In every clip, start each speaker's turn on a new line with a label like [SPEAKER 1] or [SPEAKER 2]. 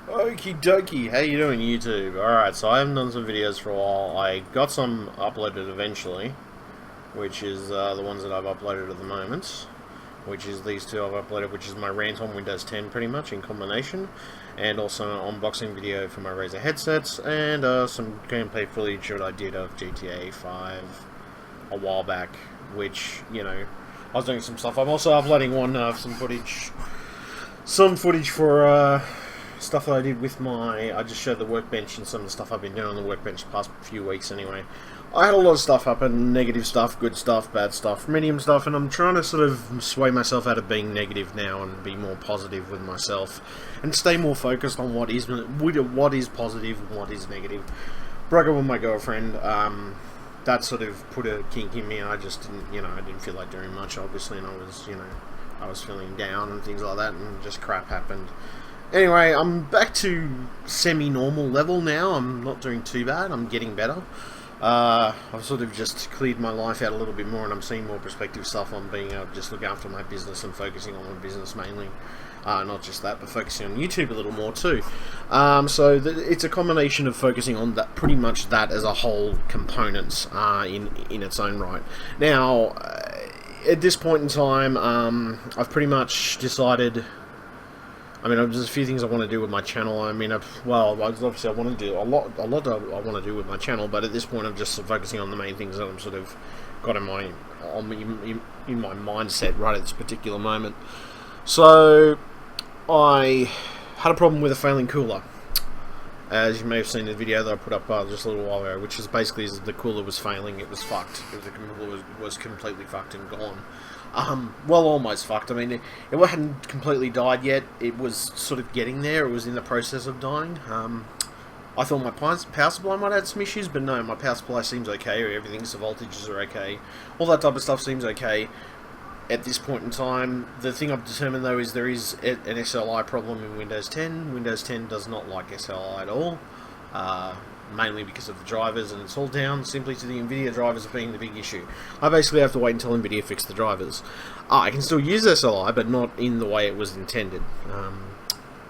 [SPEAKER 1] Okie dokie, how you doing YouTube? Alright, so I haven't done some videos for a while. I got some uploaded eventually, which is the ones that I've uploaded at the moment, which is these two I've uploaded, which is my rant on Windows 10 pretty much in combination, and also an unboxing video for my Razer headsets, and some gameplay footage that I did of GTA 5 a while back, which, you know, I was doing some stuff. I'm also uploading some footage for stuff that I did with I just showed the workbench and some of the stuff I've been doing on the workbench the past few weeks anyway. I had a lot of stuff happen, negative stuff, good stuff, bad stuff, medium stuff, and I'm trying to sort of sway myself out of being negative now and be more positive with myself and stay more focused on what is positive and what is negative. Broke up with my girlfriend, that sort of put a kink in me, and I just didn't, I didn't feel like doing much, obviously, and I was feeling down and things like that, and just crap happened. Anyway, I'm back to semi-normal level now. I'm not doing too bad. I'm getting better. I've sort of just cleared my life out a little bit more, and I'm seeing more prospective stuff on being able to just look after my business and focusing on my business mainly. Not just that, but focusing on YouTube a little more too. It's a combination of focusing on that, pretty much that as a whole components in its own right. Now, at this point in time, I've pretty much decided. There's a few things I want to do with my channel. Obviously I want to do a lot I want to do with my channel, but at this point I'm just focusing on the main things that I'm sort of got in my mindset right at this particular moment. So, I had a problem with a failing cooler. As you may have seen in the video that I put up just a little while ago, which is basically the cooler was failing, it was fucked. The cooler was completely fucked and gone. Well, almost fucked. It hadn't completely died yet. It was sort of getting there. It was in the process of dying. I thought my power supply might have some issues, but no, my power supply seems okay. Everything's, the voltages are okay. All that type of stuff seems okay at this point in time. The thing I've determined, though, is there is an SLI problem in Windows 10. Windows 10 does not like SLI at all. Mainly because of the drivers, and it's all down simply to the NVIDIA drivers being the big issue. I basically have to wait until NVIDIA fix the drivers. I can still use SLI, but not in the way it was intended.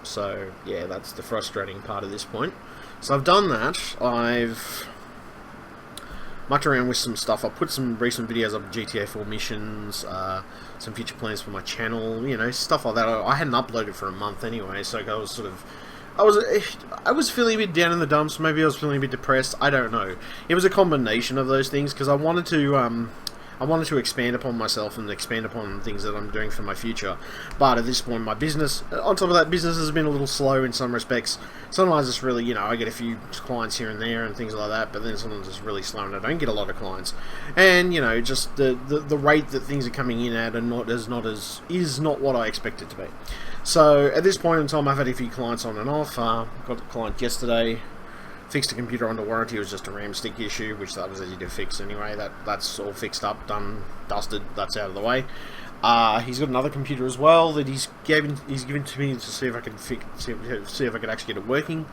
[SPEAKER 1] So, yeah, that's the frustrating part at this point. So I've done that. I've mucked around with some stuff. I've put some recent videos of GTA 4 missions, some future plans for my channel, stuff like that. I hadn't uploaded for a month anyway, so I was sort of... I was feeling a bit down in the dumps. Maybe I was feeling a bit depressed. I don't know. It was a combination of those things, because I wanted to expand upon myself and expand upon things that I'm doing for my future. But at this point, my business, on top of that, business has been a little slow in some respects. Sometimes it's really, I get a few clients here and there and things like that, but then sometimes it's really slow and I don't get a lot of clients. And, just the rate that things are coming in at is not what I expect it to be. So, at this point in time, I've had a few clients on and off. Got a client yesterday, fixed a computer under warranty. It was just a RAM stick issue, which that was easy to fix anyway. That's all fixed up, done, dusted, that's out of the way. He's got another computer as well that he's given to me to see if I can see if I could actually get it working.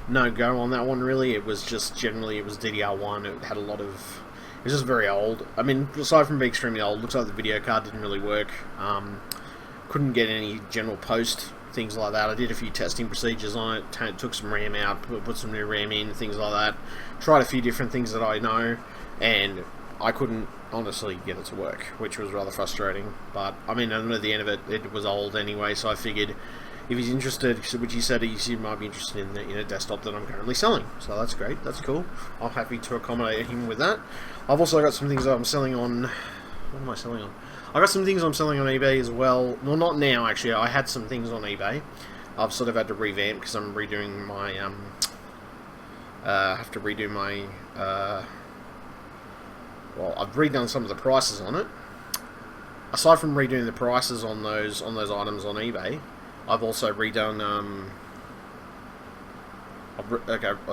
[SPEAKER 1] No go on that one really. It was just generally, it was DDR1. It had a lot of... It was just very old. Aside from being extremely old, looks like the video card didn't really work. Couldn't get any general post, things like that. I did a few testing procedures on it, took some RAM out, put some new RAM in, things like that. Tried a few different things that I know, and I couldn't honestly get it to work, which was rather frustrating. But, at the end of it, it was old anyway, so I figured if he's interested, which he said he might be interested in a desktop that I'm currently selling. So that's great, that's cool. I'm happy to accommodate him with that. I've also got some things that I'm selling on... What am I selling on? I got some things I'm selling on eBay as well. Well, not now, actually. I had some things on eBay. I've sort of had to revamp because I'm redoing my... have to redo my... well, I've redone some of the prices on it. Aside from redoing the prices on those items on eBay, I've also redone...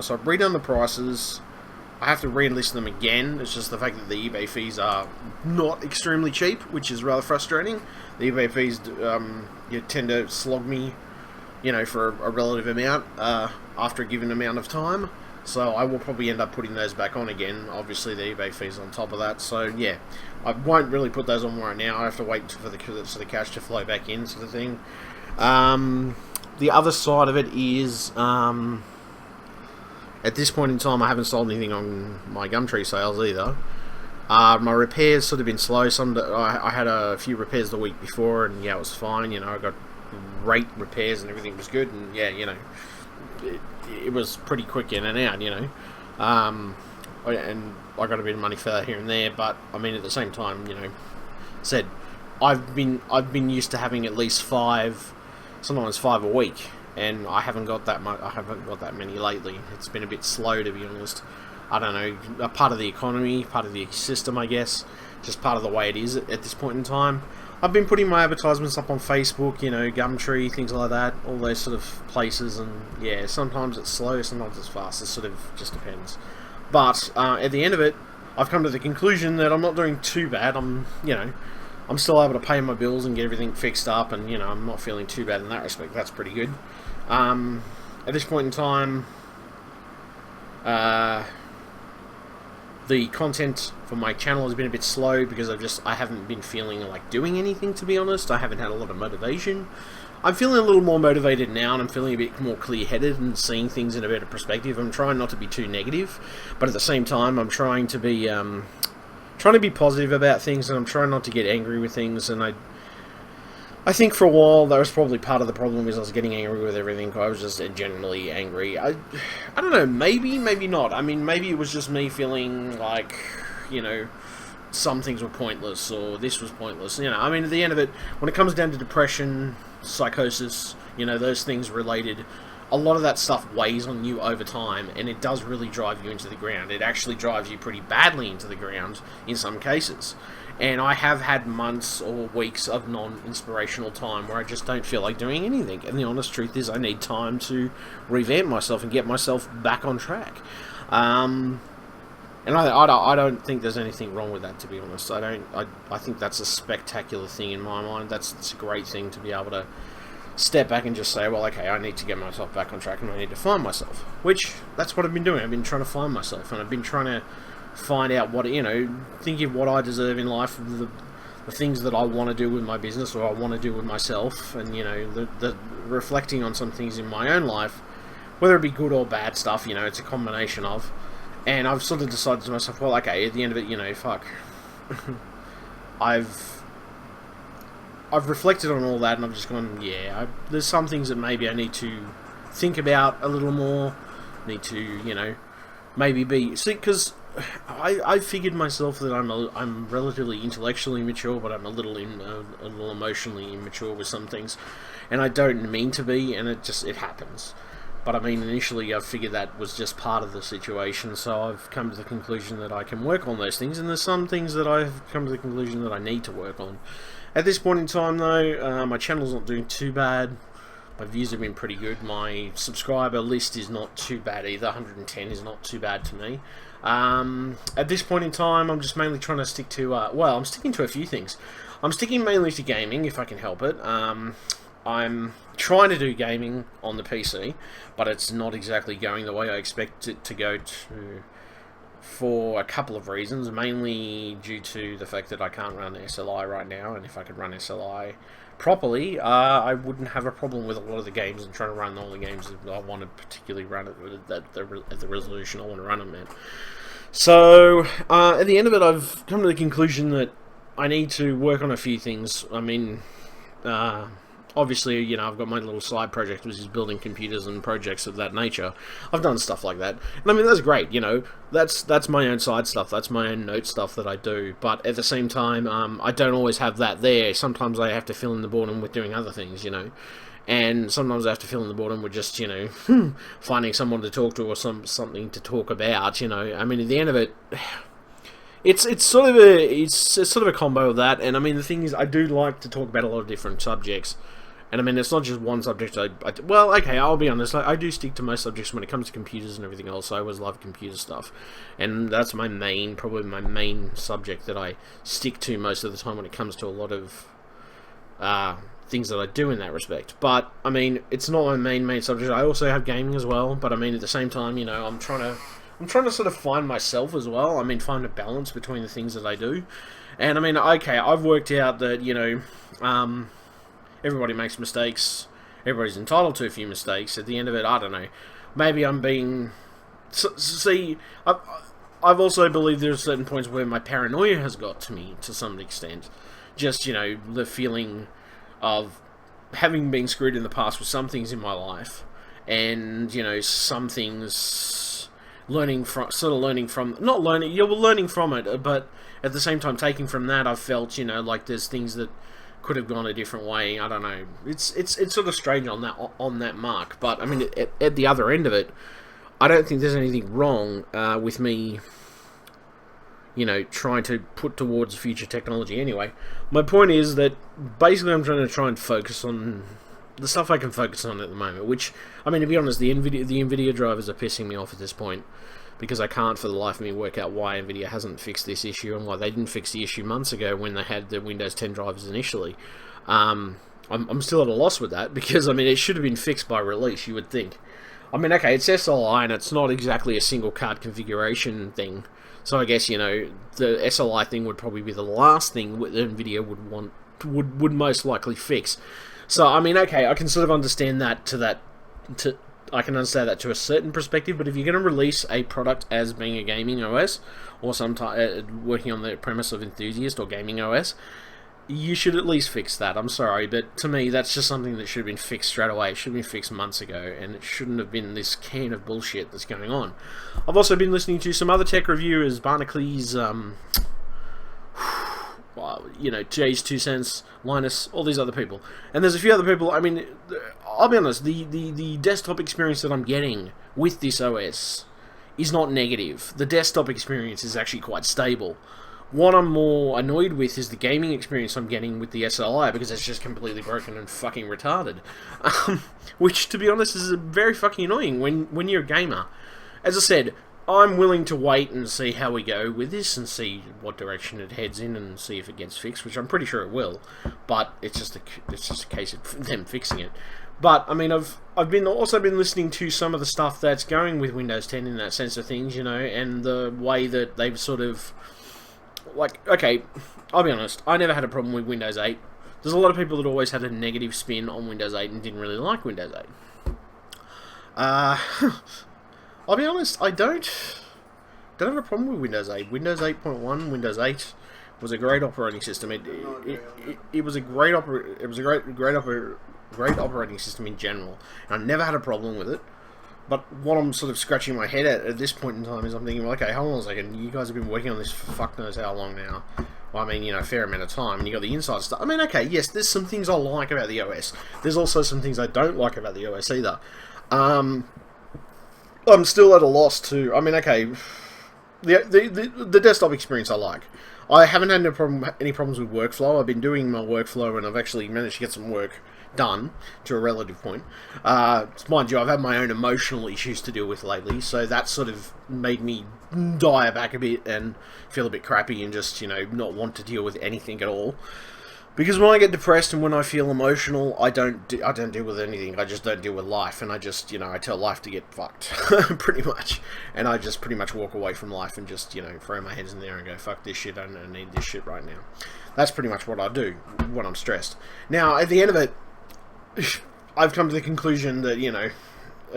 [SPEAKER 1] so I've redone the prices... I have to re-enlist them again. It's just the fact that the eBay fees are not extremely cheap, which is rather frustrating. The eBay fees tend to slog me, for a relative amount after a given amount of time. So I will probably end up putting those back on again. Obviously, the eBay fees on top of that. So yeah, I won't really put those on right now. I have to wait for the cash to flow back into the thing. the other side of it is, at this point in time, I haven't sold anything on my Gumtree sales either. My repairs sort of been slow. I had a few repairs the week before, and yeah, it was fine. You know, I got great repairs and everything was good, and yeah, you know, it was pretty quick in and out. You know, and I got a bit of money for that here and there. But I mean, at the same time, you know, I've been used to having at least 5, sometimes 5 a week, and I haven't got that much. I haven't got that many lately. It's been a bit slow, to be honest. I don't know, a part of the economy, part of the system, I guess, just part of the way it is at this point in time. I've been putting my advertisements up on Facebook, you know, Gumtree, things like that, all those sort of places, and yeah, sometimes it's slow, sometimes it's fast. It sort of just depends. But at the end of it, I've come to the conclusion that I'm not doing too bad. I'm still able to pay my bills and get everything fixed up, and you know, I'm not feeling too bad in that respect. That's pretty good. At this point in time, the content for my channel has been a bit slow because I haven't been feeling like doing anything, to be honest. I haven't had a lot of motivation. I'm feeling a little more motivated now, and I'm feeling a bit more clear-headed and seeing things in a better perspective. I'm trying not to be too negative, but at the same time, I'm trying to be positive about things, and I'm trying not to get angry with things. And I think for a while that was probably part of the problem, is I was getting angry with everything. I was just generally angry. I don't know, maybe not. I mean, maybe it was just me feeling like, you know, some things were pointless, or this was pointless. You know, I mean, at the end of it, when it comes down to depression, psychosis, you know, those things related, a lot of that stuff weighs on you over time, and it does really drive you into the ground. It actually drives you pretty badly into the ground in some cases. And I have had months or weeks of non-inspirational time where I just don't feel like doing anything. And the honest truth is, I need time to revamp myself and get myself back on track. And I don't think there's anything wrong with that, to be honest. I think that's a spectacular thing in my mind. It's a great thing to be able to step back and just say, well, okay, I need to get myself back on track and I need to find myself. Which, that's what I've been doing. I've been trying to find myself, and I've been trying to find out what, you know, thinking of what I deserve in life, the things that I want to do with my business, or I want to do with myself, and, you know, the reflecting on some things in my own life, whether it be good or bad stuff, you know, it's a combination of. And I've sort of decided to myself, well, okay, at the end of it, you know, fuck. I've reflected on all that, and I've just gone, yeah, there's some things that maybe I need to think about a little more, need to, you know, maybe because I figured myself that I'm relatively intellectually mature, but I'm a little emotionally immature with some things, and I don't mean to be, and it happens. But I mean, initially I figured that was just part of the situation, so I've come to the conclusion that I can work on those things, and there's some things that I've come to the conclusion that I need to work on. At this point in time, though, my channel's not doing too bad. My views have been pretty good. My subscriber list is not too bad either. 110 is not too bad to me. At this point in time, I'm just mainly trying to stick to, I'm sticking to a few things. I'm sticking mainly to gaming, if I can help it. I'm trying to do gaming on the PC, but it's not exactly going the way I expect it to go to, for a couple of reasons, mainly due to the fact that I can't run SLI right now, and if I could run SLI properly, I wouldn't have a problem with a lot of the games, and trying to run all the games that I want to particularly run at the resolution I want to run them at. So, at the end of it, I've come to the conclusion that I need to work on a few things. I mean, obviously, you know, I've got my little side project, which is building computers and projects of that nature. I've done stuff like that, and I mean, that's great, you know, that's my own side stuff, that's my own note stuff that I do, but at the same time, I don't always have that there. Sometimes I have to fill in the boredom with doing other things, you know, and sometimes I have to fill in the boredom with just, you know, finding someone to talk to, or something to talk about, you know. I mean, at the end of it, it's sort of a combo of that. And I mean, the thing is, I do like to talk about a lot of different subjects. And I mean, it's not just one subject. Well, okay, I'll be honest. I do stick to most subjects when it comes to computers and everything else. I always love computer stuff, and that's probably my main subject that I stick to most of the time when it comes to a lot of things that I do in that respect. But I mean, it's not my main subject. I also have gaming as well. But I mean, at the same time, you know, I'm trying to sort of find myself as well. I mean, find a balance between the things that I do. And I mean, okay, I've worked out that, you know, everybody makes mistakes. everybody's entitled to a few mistakes. At the end of it, I don't know. Maybe I'm being... See, I've also believed there are certain points where my paranoia has got to me to some extent. Just, you know, the feeling of having been screwed in the past with some things in my life, and, you know, some things learning from it, but at the same time taking from that, I've felt, you know, like there's things that could have gone a different way. I don't know. It's sort of strange on that mark, but I mean, at the other end of it, I don't think there's anything wrong with me, you know, trying to put towards future technology anyway. My point is that basically I'm trying to focus on the stuff I can focus on at the moment, which, I mean, to be honest, the NVIDIA drivers are pissing me off at this point, because I can't for the life of me work out why NVIDIA hasn't fixed this issue, and why they didn't fix the issue months ago when they had the Windows 10 drivers initially. I'm still at a loss with that, because, I mean, it should have been fixed by release, you would think. I mean, okay, it's SLI, and it's not exactly a single card configuration thing, so I guess, you know, the SLI thing would probably be the last thing that NVIDIA would most likely fix. So, I mean, okay, I can sort of understand that I can understand that to a certain perspective, but if you're going to release a product as being a gaming OS, or working on the premise of Enthusiast or Gaming OS, you should at least fix that. I'm sorry, but to me, that's just something that should have been fixed straight away. It should have been fixed months ago, and it shouldn't have been this can of bullshit that's going on. I've also been listening to some other tech reviewers, Barnacules, you know, Jay's 2 Cents, Linus, all these other people. And there's a few other people. I mean, I'll be honest, the desktop experience that I'm getting with this OS is not negative. The desktop experience is actually quite stable. What I'm more annoyed with is the gaming experience I'm getting with the SLI, because it's just completely broken and fucking retarded. Which, to be honest, is very fucking annoying when you're a gamer. As I said, I'm willing to wait and see how we go with this, and see what direction it heads in, and see if it gets fixed, which I'm pretty sure it will. But it's just a case of them fixing it. But I mean, I've also been listening to some of the stuff that's going with Windows 10 in that sense of things, you know, and the way that they've sort of, like, okay, I'll be honest, I never had a problem with Windows 8. There's a lot of people that always had a negative spin on Windows 8 and didn't really like Windows 8. I'll be honest, I don't have a problem with Windows 8. Windows 8.1, Windows 8 was a great operating system. It was a great operating system in general, and I never had a problem with it. But what I'm sort of scratching my head at this point in time is I'm thinking, well, okay, hold on a second, you guys have been working on this for fuck knows how long now. Well, I mean, you know, a fair amount of time, and you got the inside stuff. I mean, okay, yes, there's some things I like about the OS. There's also some things I don't like about the OS either. I'm still at a loss to... I mean, okay, the desktop experience I like. I haven't had any problems with workflow. I've been doing my workflow, and I've actually managed to get some work done to a relative point. Mind you, I've had my own emotional issues to deal with lately, so that sort of made me dial back a bit and feel a bit crappy and just, you know, not want to deal with anything at all. Because when I get depressed and when I feel emotional, I don't deal with anything. I just don't deal with life, and I just, you know, I tell life to get fucked, pretty much. And I just pretty much walk away from life and just, you know, throw my heads in there and go, fuck this shit, I don't need this shit right now. That's pretty much what I do when I'm stressed. Now, at the end of it, I've come to the conclusion that, you know,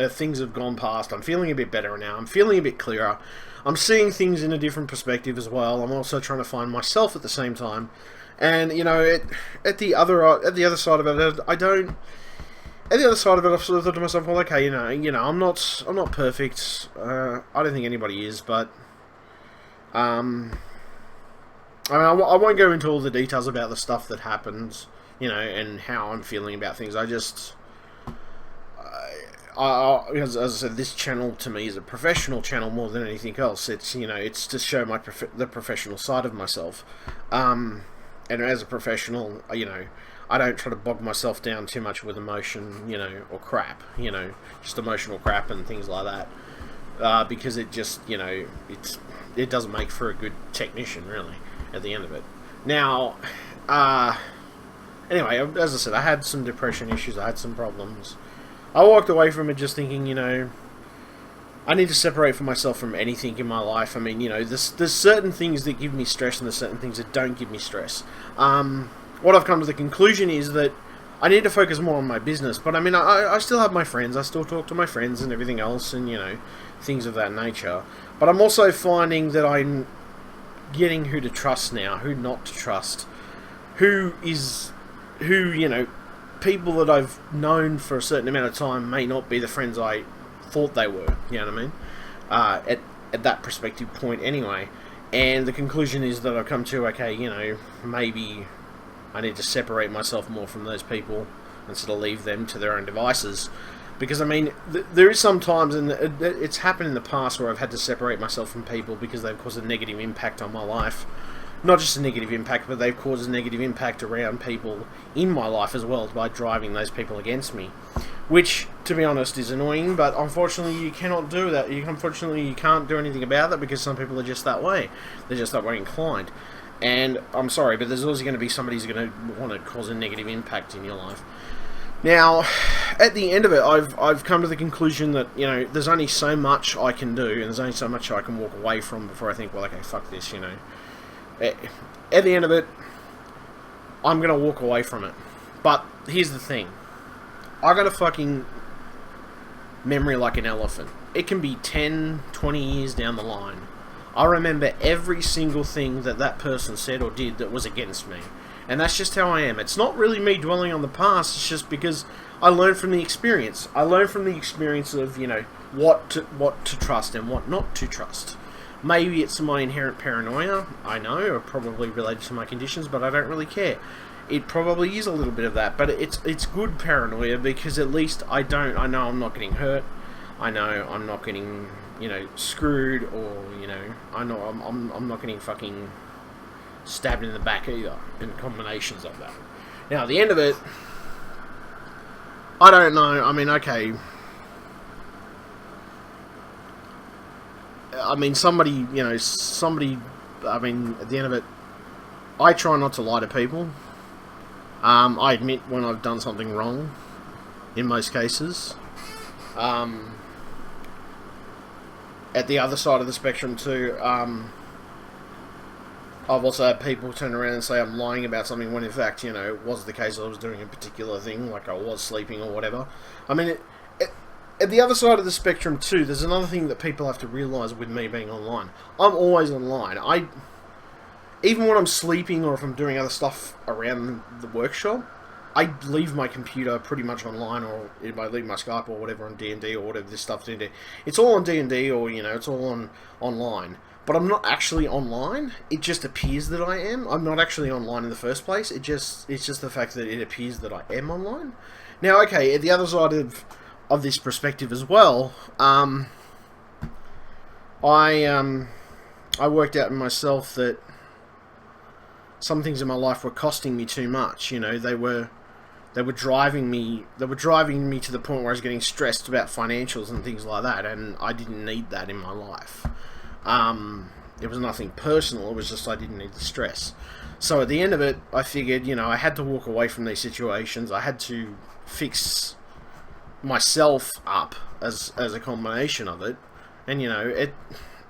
[SPEAKER 1] things have gone past. I'm feeling a bit better now. I'm feeling a bit clearer. I'm seeing things in a different perspective as well. I'm also trying to find myself at the same time. And, you know, at the other side of it, I've sort of thought to myself, well, okay, you know, I'm not perfect. I don't think anybody is, but I mean, I won't go into all the details about the stuff that happens, you know, and how I'm feeling about things. As I said, this channel to me is a professional channel more than anything else. It's, you know, it's to show the professional side of myself. And as a professional, you know, I don't try to bog myself down too much with emotion, you know, or crap, you know, just emotional crap and things like that, because it just, you know, it doesn't make for a good technician, really, at the end of it. Now, anyway, as I said, I had some depression issues, I had some problems. I walked away from it just thinking, you know, I need to separate from myself from anything in my life. I mean, you know, there's certain things that give me stress and there's certain things that don't give me stress. What I've come to the conclusion is that I need to focus more on my business. But I mean, I still have my friends. I still talk to my friends and everything else, and you know, things of that nature. But I'm also finding that I'm getting who to trust now, who not to trust, who, you know, people that I've known for a certain amount of time may not be the friends I thought they were. You know what I mean? At that perspective point, anyway. And the conclusion is that I've come to, okay, you know, maybe I need to separate myself more from those people and sort of leave them to their own devices. Because, I mean, there is some times, and it's happened in the past, where I've had to separate myself from people because they've caused a negative impact on my life. Not just a negative impact, but they've caused a negative impact around people in my life as well by driving those people against me. Which, to be honest, is annoying, but unfortunately you cannot do that. Unfortunately you can't do anything about that because some people are just that way. They're just that way inclined. And I'm sorry, but there's always going to be somebody who's going to want to cause a negative impact in your life. Now, at the end of it, I've come to the conclusion that, you know, there's only so much I can do, and there's only so much I can walk away from before I think, well, okay, fuck this, you know. At the end of it, I'm going to walk away from it. But here's the thing. I got a fucking memory like an elephant. It can be 10, 20 years down the line. I remember every single thing that that person said or did that was against me. And that's just how I am. It's not really me dwelling on the past. It's just because I learned from the experience. I learned from the experience of, you know, what to trust and what not to trust. Maybe it's my inherent paranoia. I know, or probably related to my conditions, but I don't really care. It probably is a little bit of that, but it's good paranoia because at least I know I'm not getting hurt. I know I'm not getting, you know, screwed, or, you know, I know I'm not getting fucking stabbed in the back either, and combinations of that. Now, at the end of it, I don't know. I mean, okay. I mean, somebody, I mean, at the end of it, I try not to lie to people. I admit when I've done something wrong, in most cases. At the other side of the spectrum too, I've also had people turn around and say I'm lying about something when in fact, you know, it was the case I was doing a particular thing, like I was sleeping or whatever. I mean, at the other side of the spectrum too, there's another thing that people have to realise with me being online. I'm always online. Even when I'm sleeping or if I'm doing other stuff around the workshop, I leave my computer pretty much online, or if I leave my Skype or whatever on D&D or whatever this stuff's D&D. It's all on D&D, or, you know, it's all on online. But I'm not actually online. It just appears that I am. I'm not actually online in the first place. It's just the fact that it appears that I am online. Now, okay, at the other side of this perspective as well, I worked out in myself that some things in my life were costing me too much. You know, they were driving me to the point where I was getting stressed about financials and things like that, and I didn't need that in my life. It was nothing personal, it was just I didn't need the stress. So at the end of it, I figured, you know, I had to walk away from these situations. I had to fix myself up as a combination of it. And, you know,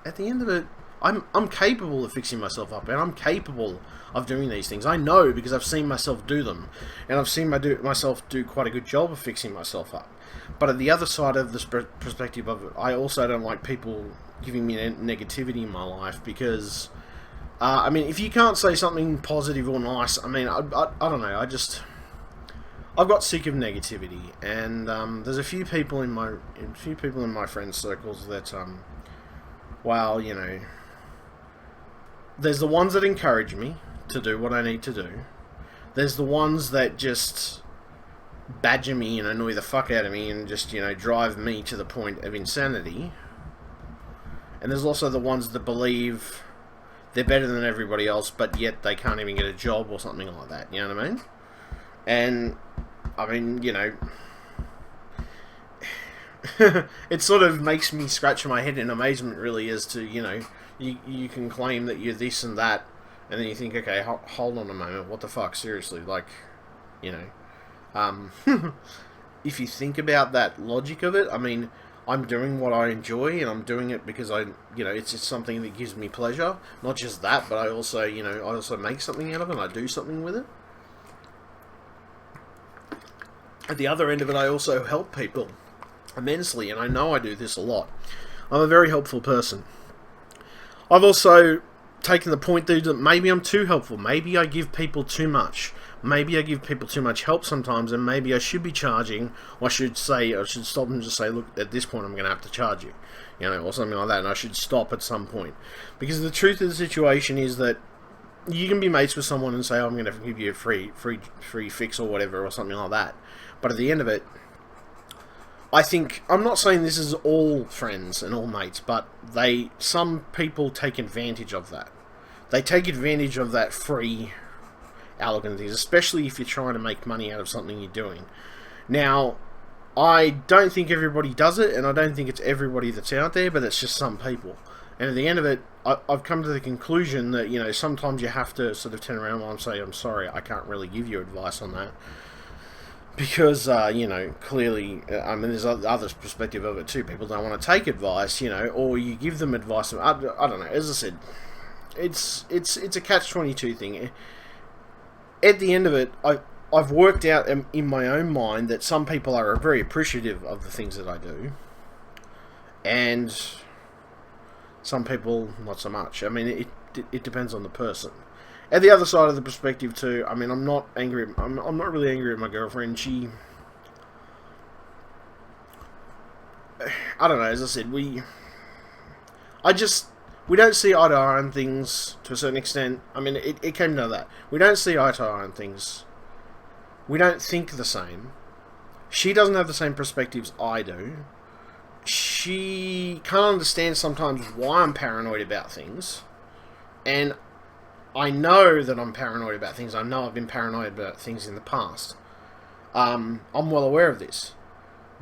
[SPEAKER 1] at the end of it, I'm capable of fixing myself up, and I'm capable of doing these things. I know because I've seen myself do them, and I've seen myself do quite a good job of fixing myself up. But at the other side of the perspective of it, I also don't like people giving me negativity in my life, because I mean, if you can't say something positive or nice, I mean, I don't know, I've got sick of negativity, and there's a few people in my friends' circles that well, you know, there's the ones that encourage me to do what I need to do. There's the ones that just badger me and annoy the fuck out of me and just, you know, drive me to the point of insanity. And there's also the ones that believe they're better than everybody else, but yet they can't even get a job or something like that. You know what I mean? And, I mean, you know, it sort of makes me scratch my head in amazement, really, as to, you know, you can claim that you're this and that, and then you think, okay, hold on a moment, what the fuck, seriously, like, you know, if you think about that logic of it, I mean, I'm doing what I enjoy, and I'm doing it because you know, it's just something that gives me pleasure. Not just that, but I also, you know, I also make something out of it, and I do something with it. at the other end of it, I also help people immensely, and I know I do this a lot. I'm a very helpful person. I've also taken the point that maybe I'm too helpful. Maybe I give people too much. Maybe I give people too much help sometimes, and maybe I should be charging, or I should stop and just say, look, at this point I'm going to have to charge you, or something like that, and I should stop at some point. Because the truth of the situation is that you can be mates with someone and say, oh, I'm going to give you a free fix or whatever, or something like that. But at the end of it, I think, I'm not saying this is all friends and all mates, but some people take advantage of that. They take advantage of that free elegance, especially if you're trying to make money out of something you're doing. Now, I don't think everybody does it, and I don't think it's everybody that's out there, but it's just some people. And at the end of it, I've come to the conclusion that, sometimes you have to sort of turn around and say, I'm sorry, I can't really give you advice on that. Because, clearly, there's others' perspective of it too. People don't want to take advice, or you give them advice. I don't know. As I said, it's a catch-22 thing. At the end of it, I've worked out in my own mind that some people are very appreciative of the things that I do, and some people not so much. It depends on the person. At the other side of the perspective too, I'm not angry. I'm not really angry at my girlfriend. I don't know. As I said, we don't see eye to eye on things to a certain extent. It came to that. We don't see eye to eye on things. We don't think the same. She doesn't have the same perspectives I do. She can't understand sometimes why I'm paranoid about things. And I know that I'm paranoid about things. I know I've been paranoid about things in the past. I'm well aware of this.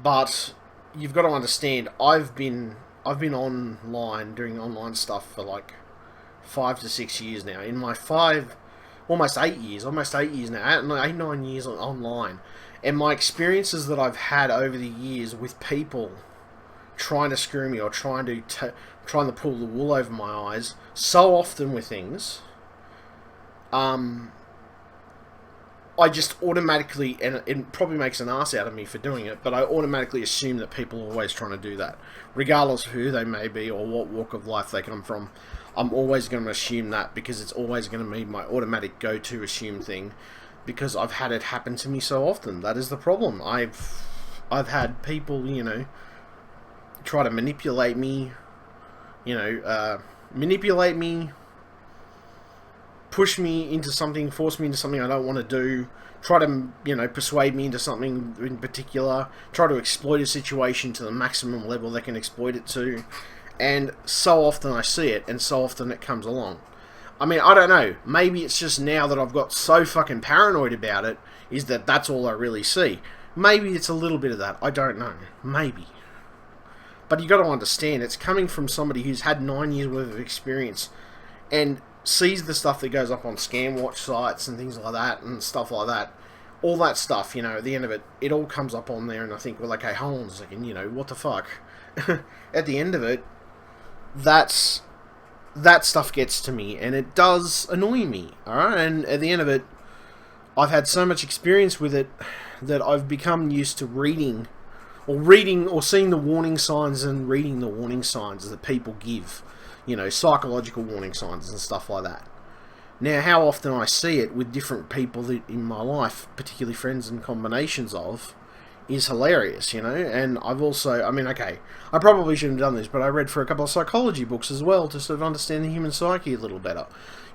[SPEAKER 1] But you've got to understand, I've been online doing online stuff for like 5 to 6 years now. In my almost 8 years now, 8-9 years online. And my experiences that I've had over the years with people trying to screw me or trying to pull the wool over my eyes so often with things, I just automatically, and it probably makes an ass out of me for doing it, but I automatically assume that people are always trying to do that, regardless of who they may be or what walk of life they come from. I'm always going to assume that, because it's always going to be my automatic go-to assume thing, because I've had it happen to me so often. That is the problem. I've had people, try to manipulate me, push me into something, force me into something I don't want to do, try to, persuade me into something in particular, try to exploit a situation to the maximum level they can exploit it to, and so often I see it, and so often it comes along. I don't know, maybe it's just now that I've got so fucking paranoid about it, is that's all I really see. Maybe it's a little bit of that, I don't know, maybe. But you got to understand, it's coming from somebody who's had 9 years worth of experience, and sees the stuff that goes up on scam watch sites and things like that and stuff like that. All that stuff, at the end of it, it all comes up on there, and I think, well, okay, hold on a second, what the fuck? At the end of it, that stuff gets to me, and it does annoy me, alright? And at the end of it, I've had so much experience with it that I've become used to reading or seeing the warning signs and reading the warning signs that people give. Psychological warning signs and stuff like that. Now, how often I see it with different people in my life, particularly friends and combinations of, is hilarious, And I've also, okay, I probably shouldn't have done this, but I read for a couple of psychology books as well to sort of understand the human psyche a little better.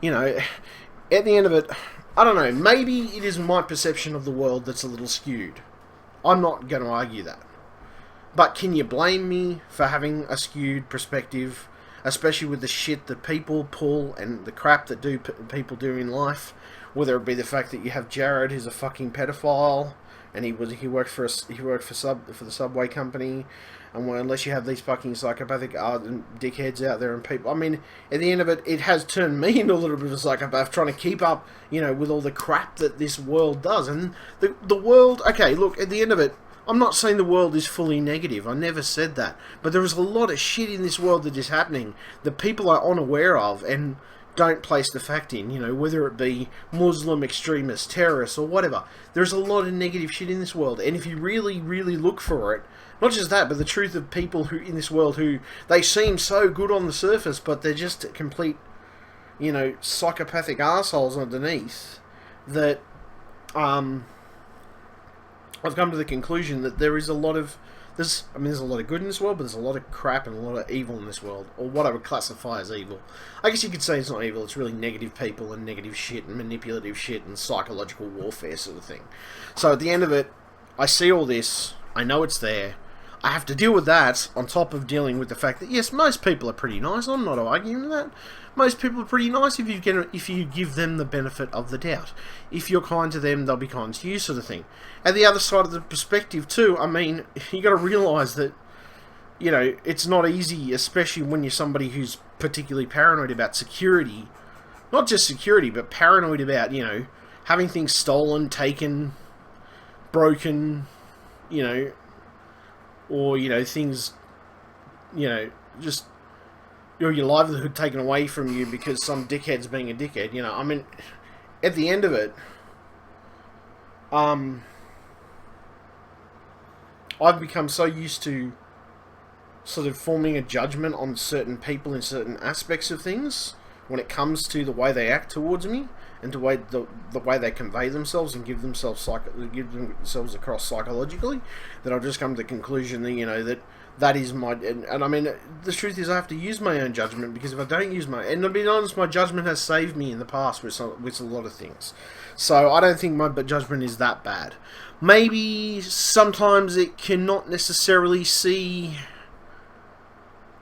[SPEAKER 1] At the end of it, I don't know, maybe it is my perception of the world that's a little skewed. I'm not going to argue that. But can you blame me for having a skewed perspective, especially with the shit that people pull and the crap that people do in life? Whether it be the fact that you have Jared, who's a fucking pedophile, and he worked for the Subway company, and unless you have these fucking psychopathic dickheads out there and people, at the end of it, it has turned me into a little bit of a psychopath trying to keep up, with all the crap that this world does. And the world, okay, look, at the end of it, I'm not saying the world is fully negative. I never said that. But there is a lot of shit in this world that is happening that people are unaware of. And don't place the fact in, you know, whether it be Muslim extremists, terrorists, or whatever. There's a lot of negative shit in this world, and if you really, really look for it, not just that, but the truth of people who in this world who, they seem so good on the surface, but they're just complete, you know, psychopathic assholes underneath, that, I've come to the conclusion that there is a lot of, there's a lot of good in this world, but there's a lot of crap and a lot of evil in this world, or what I would classify as evil. I guess you could say it's not evil, it's really negative people and negative shit and manipulative shit and psychological warfare sort of thing. So at the end of it, I see all this, I know it's there, I have to deal with that, on top of dealing with the fact that, yes, most people are pretty nice, I'm not arguing with that. Most people are pretty nice if you give them the benefit of the doubt. If you're kind to them, they'll be kind to you, sort of thing. And the other side of the perspective too, I mean, you got to realise that, you know, it's not easy, especially when you're somebody who's particularly paranoid about security. Not just security, but paranoid about, you know, having things stolen, taken, broken, you know, or, you know, things, you know, just, your livelihood taken away from you because some dickhead's being a dickhead, you know. I mean, at the end of it, I've become so used to sort of forming a judgment on certain people in certain aspects of things when it comes to the way they act towards me and the way they convey themselves and give themselves across psychologically, that I've just come to the conclusion that, you know, that is my... And I mean, the truth is I have to use my own judgment, because if I don't use my... And to be honest, my judgment has saved me in the past with a lot of things. So I don't think my judgment is that bad. Maybe sometimes it cannot necessarily see...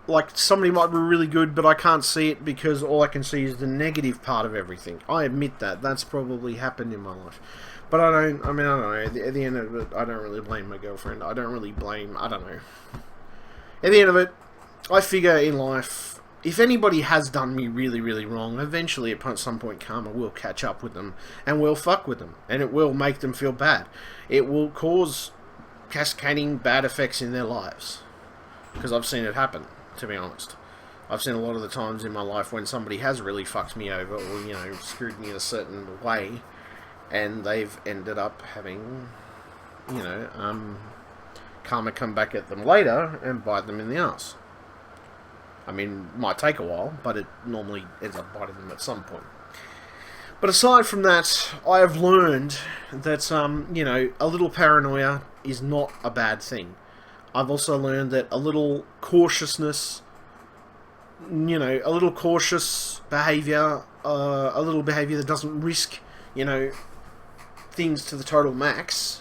[SPEAKER 1] Like, somebody might be really good, but I can't see it because all I can see is the negative part of everything. I admit that. That's probably happened in my life. But I don't know. At the end of it, I don't really blame my girlfriend. I don't know. At the end of it, I figure in life, if anybody has done me really, really wrong, eventually at some point karma will catch up with them and will fuck with them, and it will make them feel bad. It will cause cascading bad effects in their lives, because I've seen it happen, to be honest. I've seen a lot of the times in my life when somebody has really fucked me over, or, you know, screwed me in a certain way, and they've ended up having, you know, karma come back at them later and bite them in the ass. I mean, it might take a while, but it normally ends up biting them at some point. But aside from that, I have learned that, you know, a little paranoia is not a bad thing. I've also learned that a little cautiousness, you know, a little cautious behaviour, a little behaviour that doesn't risk, you know, things to the total max.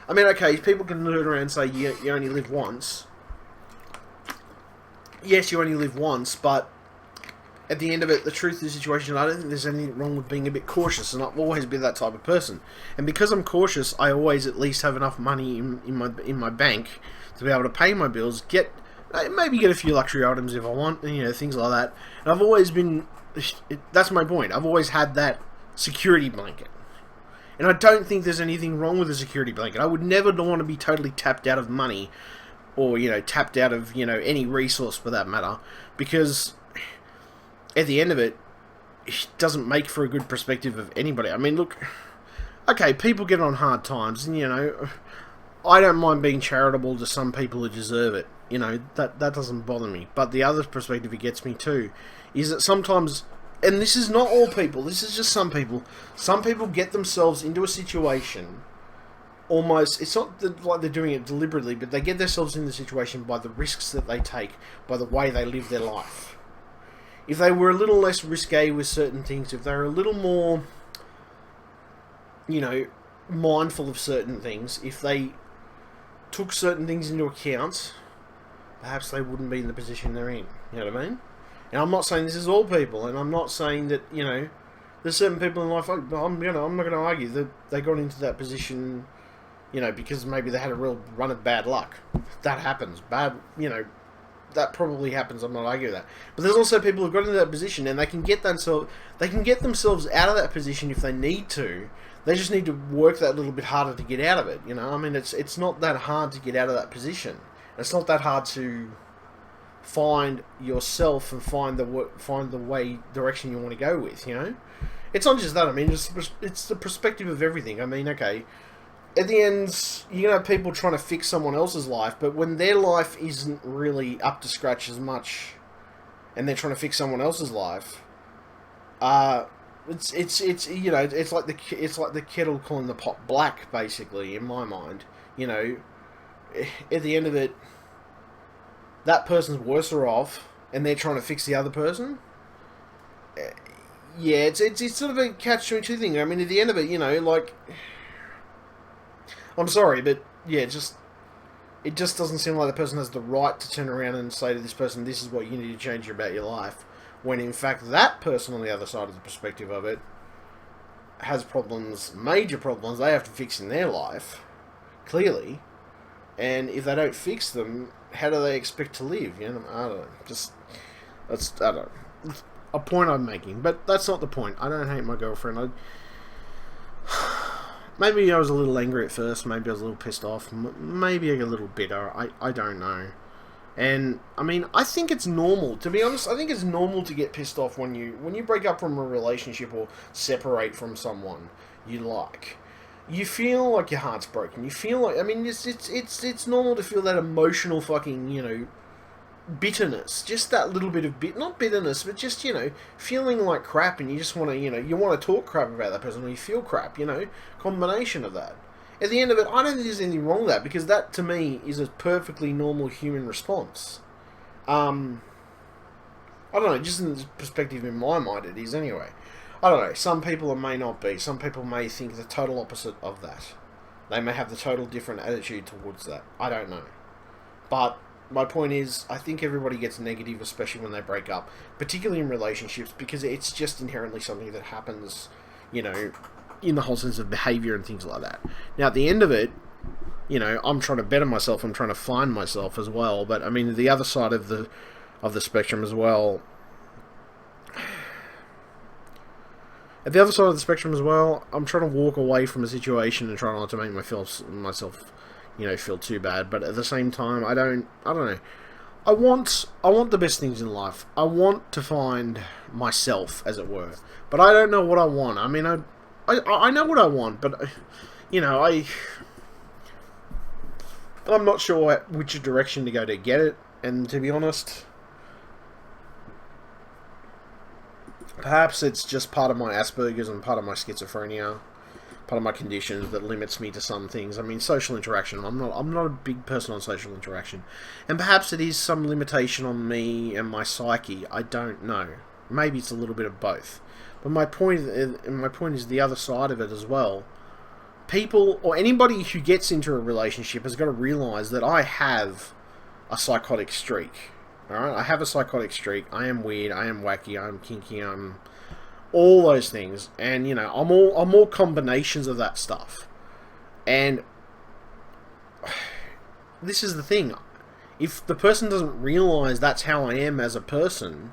[SPEAKER 1] I mean, okay, people can turn around and say you only live once. Yes, you only live once, but at the end of it, the truth of the situation, I don't think there's anything wrong with being a bit cautious, and I've always been that type of person. And because I'm cautious, I always at least have enough money in my bank to be able to pay my bills, maybe get a few luxury items if I want, and, you know, things like that. And I've always been, that's my point, I've always had that security blanket. And I don't think there's anything wrong with a security blanket. I would never want to be totally tapped out of money, or, you know, tapped out of, you know, any resource for that matter, because at the end of it, it doesn't make for a good perspective of anybody. I mean, look, okay, people get on hard times, and, you know, I don't mind being charitable to some people who deserve it. You know, that doesn't bother me. But the other perspective it gets me too is that sometimes, and this is not all people, this is just some people get themselves into a situation, almost, it's not like they're doing it deliberately, but they get themselves in the situation by the risks that they take, by the way they live their life. If they were a little less risque with certain things, if they were a little more, you know, mindful of certain things, if they took certain things into account, perhaps they wouldn't be in the position they're in. You know what I mean? And I'm not saying this is all people, and I'm not saying that, you know, there's certain people in life, I'm not going to argue that they got into that position, you know, because maybe they had a real run of bad luck. That happens. You know, that probably happens, I'm not arguing that. But there's also people who've got into that position, and they can get themselves out of that position if they need to. They just need to work that little bit harder to get out of it, you know? I mean, it's not that hard to get out of that position. It's not that hard to find yourself and find the way direction you want to go with. It's not just that. I mean, it's the perspective of everything. I mean, okay, at the end, you're gonna have people trying to fix someone else's life, but when their life isn't really up to scratch as much, and they're trying to fix someone else's life, it's like the kettle calling the pot black, basically, in my mind. At the end of it, that person's worse off, and they're trying to fix the other person. Yeah, it's sort of a catch-22 thing. I mean, at the end of it, like, I'm sorry, but yeah, it just doesn't seem like the person has the right to turn around and say to this person, "This is what you need to change about your life," when in fact that person on the other side of the perspective of it has problems, major problems they have to fix in their life, clearly, and if they don't fix them, how do they expect to live? I don't know. I don't know. A point I'm making, but that's not the point. I don't hate my girlfriend. Maybe I was a little angry at first. Maybe I was a little pissed off. Maybe a little bitter. I don't know. And I mean, I think it's normal. To be honest, I think it's normal to get pissed off when you break up from a relationship or separate from someone you like. You feel like your heart's broken. You feel like, I mean, it's normal to feel that emotional fucking, bitterness. Just that little bit of not bitterness, but just, feeling like crap, and you just want to, you want to talk crap about that person, or you feel crap, combination of that. At the end of it, I don't think there's anything wrong with that, because that, to me, is a perfectly normal human response. I don't know, just in the perspective in my mind it is anyway. I don't know, some people may not be. Some people may think the total opposite of that. They may have the total different attitude towards that. I don't know. But my point is, I think everybody gets negative, especially when they break up, particularly in relationships, because it's just inherently something that happens, in the whole sense of behaviour and things like that. Now, at the end of it, I'm trying to better myself, I'm trying to find myself as well, but, I mean, the other side of the spectrum as well, at the other side of the spectrum as well, I'm trying to walk away from a situation and try not to make myself, feel too bad. But at the same time, I don't know. I want the best things in life. I want to find myself, as it were. But I don't know what I want. I mean, I know what I want, but I'm not sure which direction to go to get it. And to be honest, perhaps it's just part of my Asperger's and part of my schizophrenia, part of my conditions that limits me to some things. I mean, social interaction. I'm not a big person on social interaction, and perhaps it is some limitation on me and my psyche. I don't know. Maybe it's a little bit of both. But my point is the other side of it as well. People or anybody who gets into a relationship has got to realize that I have a psychotic streak. Alright, I have a psychotic streak. I am weird. I am wacky. I'm kinky. I'm all those things, and I'm all combinations of that stuff. And this is the thing: if the person doesn't realize that's how I am as a person,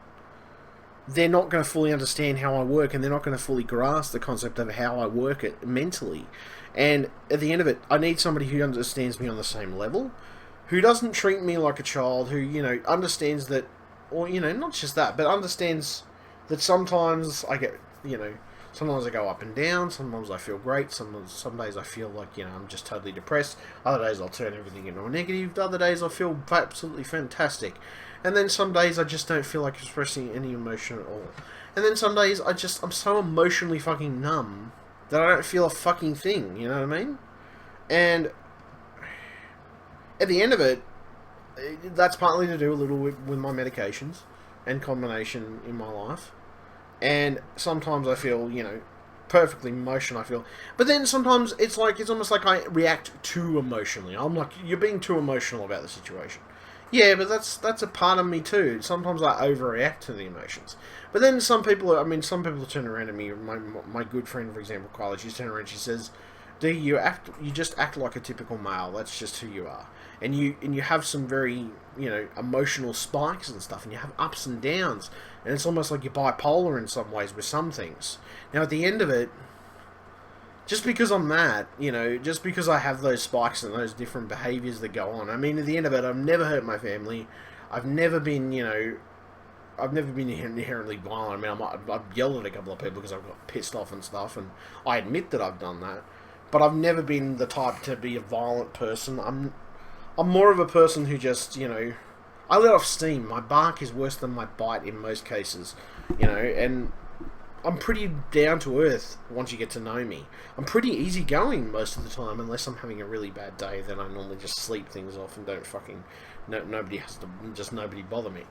[SPEAKER 1] they're not going to fully understand how I work, and they're not going to fully grasp the concept of how I work it mentally. And at the end of it, I need somebody who understands me on the same level, who doesn't treat me like a child, who, understands that, or, not just that, but understands that sometimes I get, sometimes I go up and down, sometimes I feel great, some days I feel like, I'm just totally depressed, other days I'll turn everything into a negative, other days I feel absolutely fantastic, and then some days I just don't feel like expressing any emotion at all, and then some days I'm so emotionally fucking numb that I don't feel a fucking thing, you know what I mean? And at the end of it, that's partly to do a little with my medications and combination in my life. And sometimes I feel, perfectly emotional, I feel. But then sometimes it's almost like I react too emotionally. I'm like, you're being too emotional about the situation. Yeah, but that's a part of me too. Sometimes I overreact to the emotions. But then some people turn around to me. My good friend, for example, Kylie, she's turned around and she says, "D, you just act like a typical male. That's just who you are. And you have some very, emotional spikes and stuff, and you have ups and downs, and it's almost like you're bipolar in some ways with some things. Now, at the end of it, just because I'm that, just because I have those spikes and those different behaviours that go on, I mean, at the end of it, I've never hurt my family. I've never been, you know, I've never been inherently violent. I mean, I've yelled at a couple of people because I've got pissed off and stuff, and I admit that I've done that. But I've never been the type to be a violent person. I'm more of a person who just, you know, I let off steam. My bark is worse than my bite in most cases, you know, and I'm pretty down to earth once you get to know me. I'm pretty easygoing most of the time, unless I'm having a really bad day. Then I normally just sleep things off and don't fucking nobody has to just nobody bother me.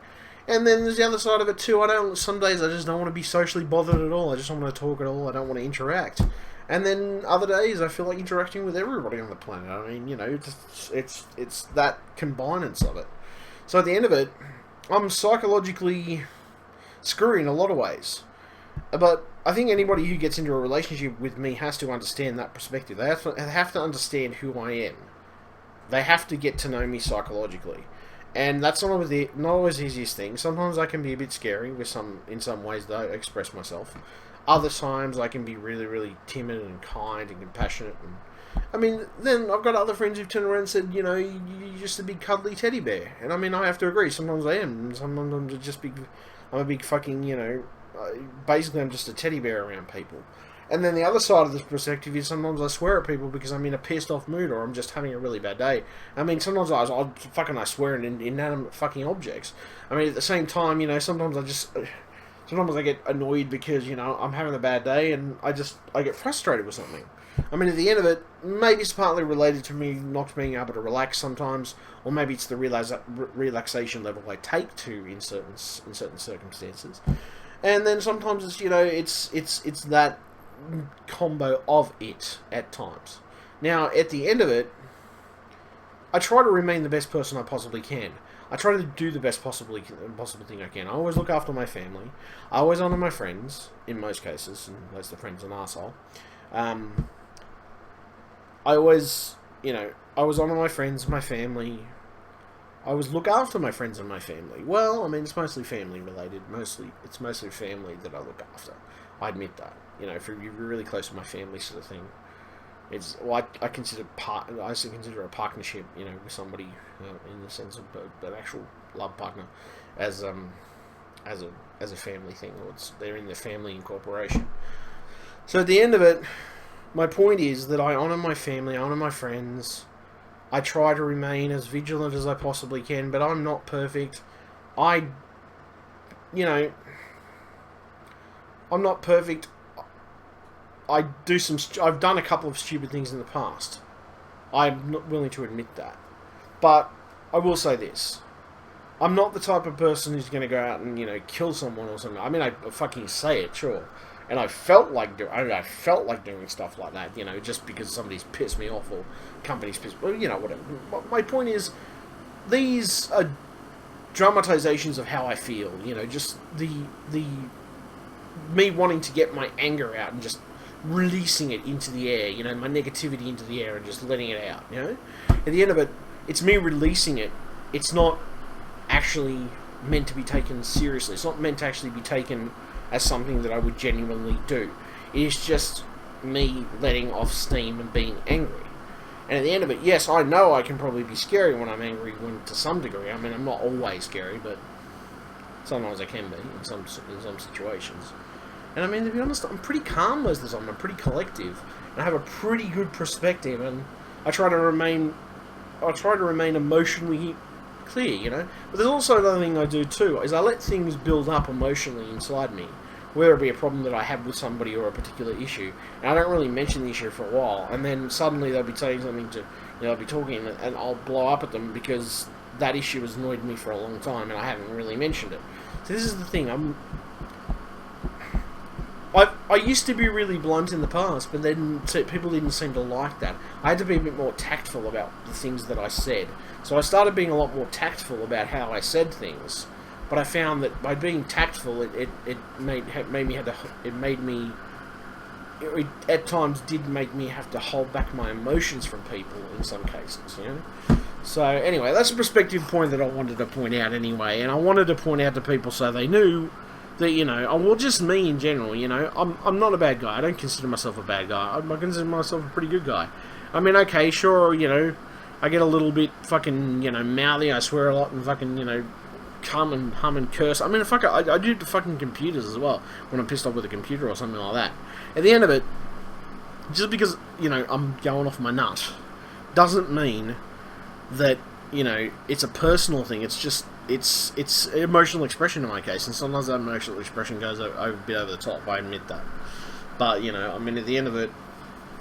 [SPEAKER 1] And then there's the other side of it too. Some days I just don't want to be socially bothered at all. I just don't want to talk at all. I don't want to interact. And then other days I feel like interacting with everybody on the planet. I mean, you know, it's that combinance of it. So at the end of it, I'm psychologically screwy in a lot of ways. But I think anybody who gets into a relationship with me has to understand that perspective. They have to understand who I am. They have to get to know me psychologically. And that's not always the easiest thing. Sometimes I can be a bit scary in some ways that I express myself. Other times I can be really, really timid and kind and compassionate. And I mean, then I've got other friends who've turned around and said, you know, you're just a big cuddly teddy bear. And I mean, I have to agree. Sometimes I am. Sometimes I'm a big fucking, you know, basically I'm just a teddy bear around people. And then the other side of this perspective is sometimes I swear at people because I'm in a pissed off mood or I'm just having a really bad day. I mean, sometimes I swear at inanimate fucking objects. I mean, at the same time, you know, sometimes I get annoyed because, you know, I'm having a bad day and I get frustrated with something. I mean, at the end of it, maybe it's partly related to me not being able to relax sometimes, or maybe it's the relaxation level I take to in certain circumstances. And then sometimes it's, you know, it's that combo of it at times. Now, at the end of it, I try to remain the best person I possibly can. I try to do the best possible thing I can. I always look after my family. I always honour my friends, in most cases, unless the friend's an arsehole. I always, you know, I always honour my friends, my family. I always look after my friends and my family. Well, I mean, it's mostly family related. It's mostly family that I look after. I admit that. You know, if you're really close to my family, sort of thing. I consider a partnership, you know, with somebody in the sense of an actual love partner as a family thing, or they're in the family incorporation. So at the end of it, my point is that I honour my family, I honour my friends. I try to remain as vigilant as I possibly can, but I'm not perfect. I'm not perfect. I've done a couple of stupid things in the past. I'm not willing to admit that. But I will say this. I'm not the type of person who's going to go out and, you know, kill someone or something. I mean, I fucking say it, sure. And I felt like doing stuff like that, you know, just because somebody's pissed me off or company's pissed. Well, you know, whatever. My point is, these are dramatizations of how I feel. You know, just the me wanting to get my anger out and just releasing it into the air. You know, my negativity into the air and just letting it out. You know, at the end of it, it's me releasing it. It's not actually meant to be taken seriously. It's not meant to actually be taken as something that I would genuinely do. It is just me letting off steam and being angry. And at the end of it, yes, I know I can probably be scary when I'm angry, to some degree. I mean, I'm not always scary, but sometimes I can be in some situations. And I mean, to be honest, I'm pretty calm most of the time. I'm pretty collective, and I have a pretty good perspective. And I try to remain emotionally clear, you know. But there's also another thing I do too, is I let things build up emotionally inside me, whether it be a problem that I have with somebody or a particular issue, and I don't really mention the issue for a while, and then suddenly they'll be saying something to, you know, I'll be talking and I'll blow up at them because that issue has annoyed me for a long time and I haven't really mentioned it. So this is the thing, I used to be really blunt in the past, but then people didn't seem to like that. I had to be a bit more tactful about the things that I said. So I started being a lot more tactful about how I said things. But I found that by being tactful, it at times did make me have to hold back my emotions from people in some cases, you know. So anyway, that's a perspective point that I wanted to point out anyway, and I wanted to point out to people so they knew that, you know, well, just me in general, you know, I'm not a bad guy. I don't consider myself a bad guy. I consider myself a pretty good guy. I mean, okay, sure, you know, I get a little bit fucking, you know, mouthy. I swear a lot and fucking, you know, come and hum and curse. I mean, fuck it, I do it to fucking computers as well when I'm pissed off with a computer or something like that. At the end of it, just because, you know, I'm going off my nut doesn't mean that, you know, it's a personal thing. It's just, it's emotional expression in my case, and sometimes that emotional expression goes a bit over the top, I admit that. But, you know, I mean, at the end of it,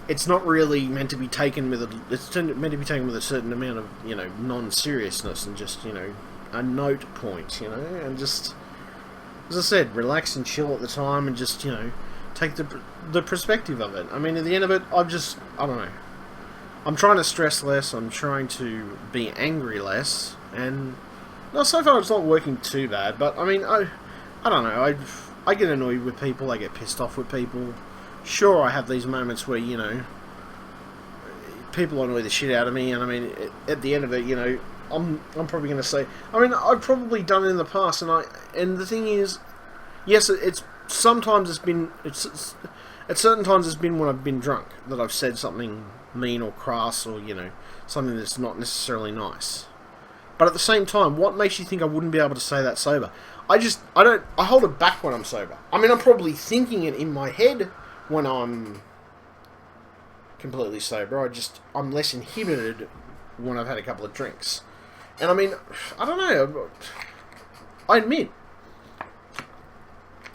[SPEAKER 1] it's not really meant to be taken with it's meant to be taken with a certain amount of, you know, non-seriousness and just, you know, a note point, you know, and just, as I said, relax and chill at the time and just, you know, take the perspective of it. I mean, at the end of it, I don't know. I'm trying to stress less, I'm trying to be angry less, and no, so far it's not working too bad, but, I mean, I don't know, I get annoyed with people, I get pissed off with people. Sure, I have these moments where, you know, people annoy the shit out of me, and I mean, at the end of it, you know, I'm probably going to say, I mean, I've probably done it in the past, and the thing is, yes, sometimes it's been, at certain times it's been when I've been drunk that I've said something mean or crass or, you know, something that's not necessarily nice. But at the same time, what makes you think I wouldn't be able to say that sober? I hold it back when I'm sober. I mean, I'm probably thinking it in my head when I'm completely sober. I'm less inhibited when I've had a couple of drinks. And I mean, I don't know, I admit,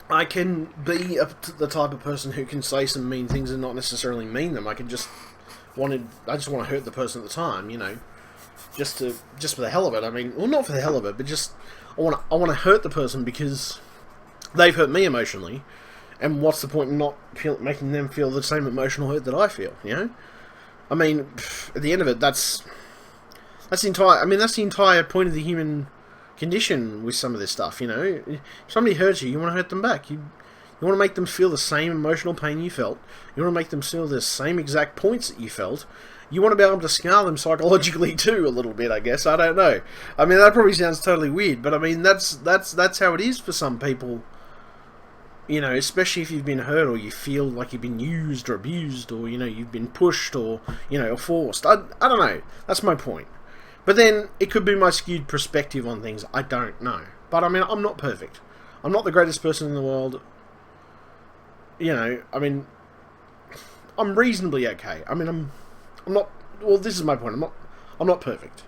[SPEAKER 1] I can be the type of person who can say some mean things and not necessarily mean them. I just want to hurt the person at the time, you know, just for the hell of it. I mean, well, not for the hell of it, but just I want to hurt the person because they've hurt me emotionally. And what's the point in not making them feel the same emotional hurt that I feel, you know? I mean, at the end of it, that's the entire point of the human condition with some of this stuff, you know? If somebody hurts you, you want to hurt them back. You want to make them feel the same emotional pain you felt. You want to make them feel the same exact points that you felt. You want to be able to scar them psychologically too, a little bit, I guess. I don't know. I mean, that probably sounds totally weird, but I mean, that's how it is for some people. You know, especially if you've been hurt or you feel like you've been used or abused or, you know, you've been pushed or, you know, or forced. I don't know. That's my point. But then, it could be my skewed perspective on things. I don't know. But, I mean, I'm not perfect. I'm not the greatest person in the world. You know, I mean, I'm reasonably okay. I mean, I'm not, well, this is my point. I'm not perfect.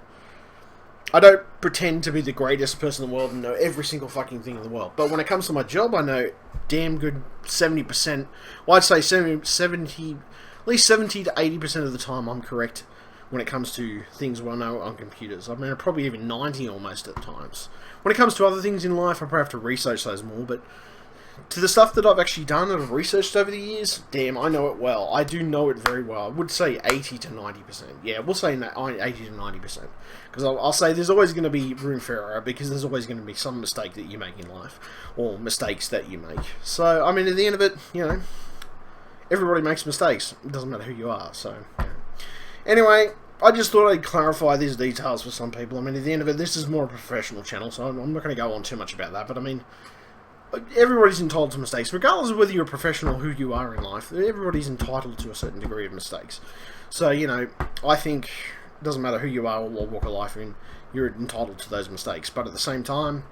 [SPEAKER 1] I don't pretend to be the greatest person in the world and know every single fucking thing in the world. But when it comes to my job, I know damn good 70%. Well, I'd say 70, at least 70 to 80% of the time I'm correct when it comes to things I know on computers. I mean, probably even 90 almost at times. When it comes to other things in life, I probably have to research those more, but to the stuff that I've actually done and I've researched over the years, damn, I know it well. I do know it very well. I would say 80 to 90%. Yeah, we'll say 80 to 90%. Because I'll say there's always going to be room for error, because there's always going to be some mistake that you make in life, or mistakes that you make. So, I mean, at the end of it, you know, everybody makes mistakes. It doesn't matter who you are, so. Yeah. Anyway, I just thought I'd clarify these details for some people. I mean, at the end of it, this is more a professional channel, so I'm not going to go on too much about that, but I mean, everybody's entitled to mistakes, regardless of whether you're a professional or who you are in life. Everybody's entitled to a certain degree of mistakes. So, you know, I think it doesn't matter who you are or what walk of life you're in, you're entitled to those mistakes. But at the same time,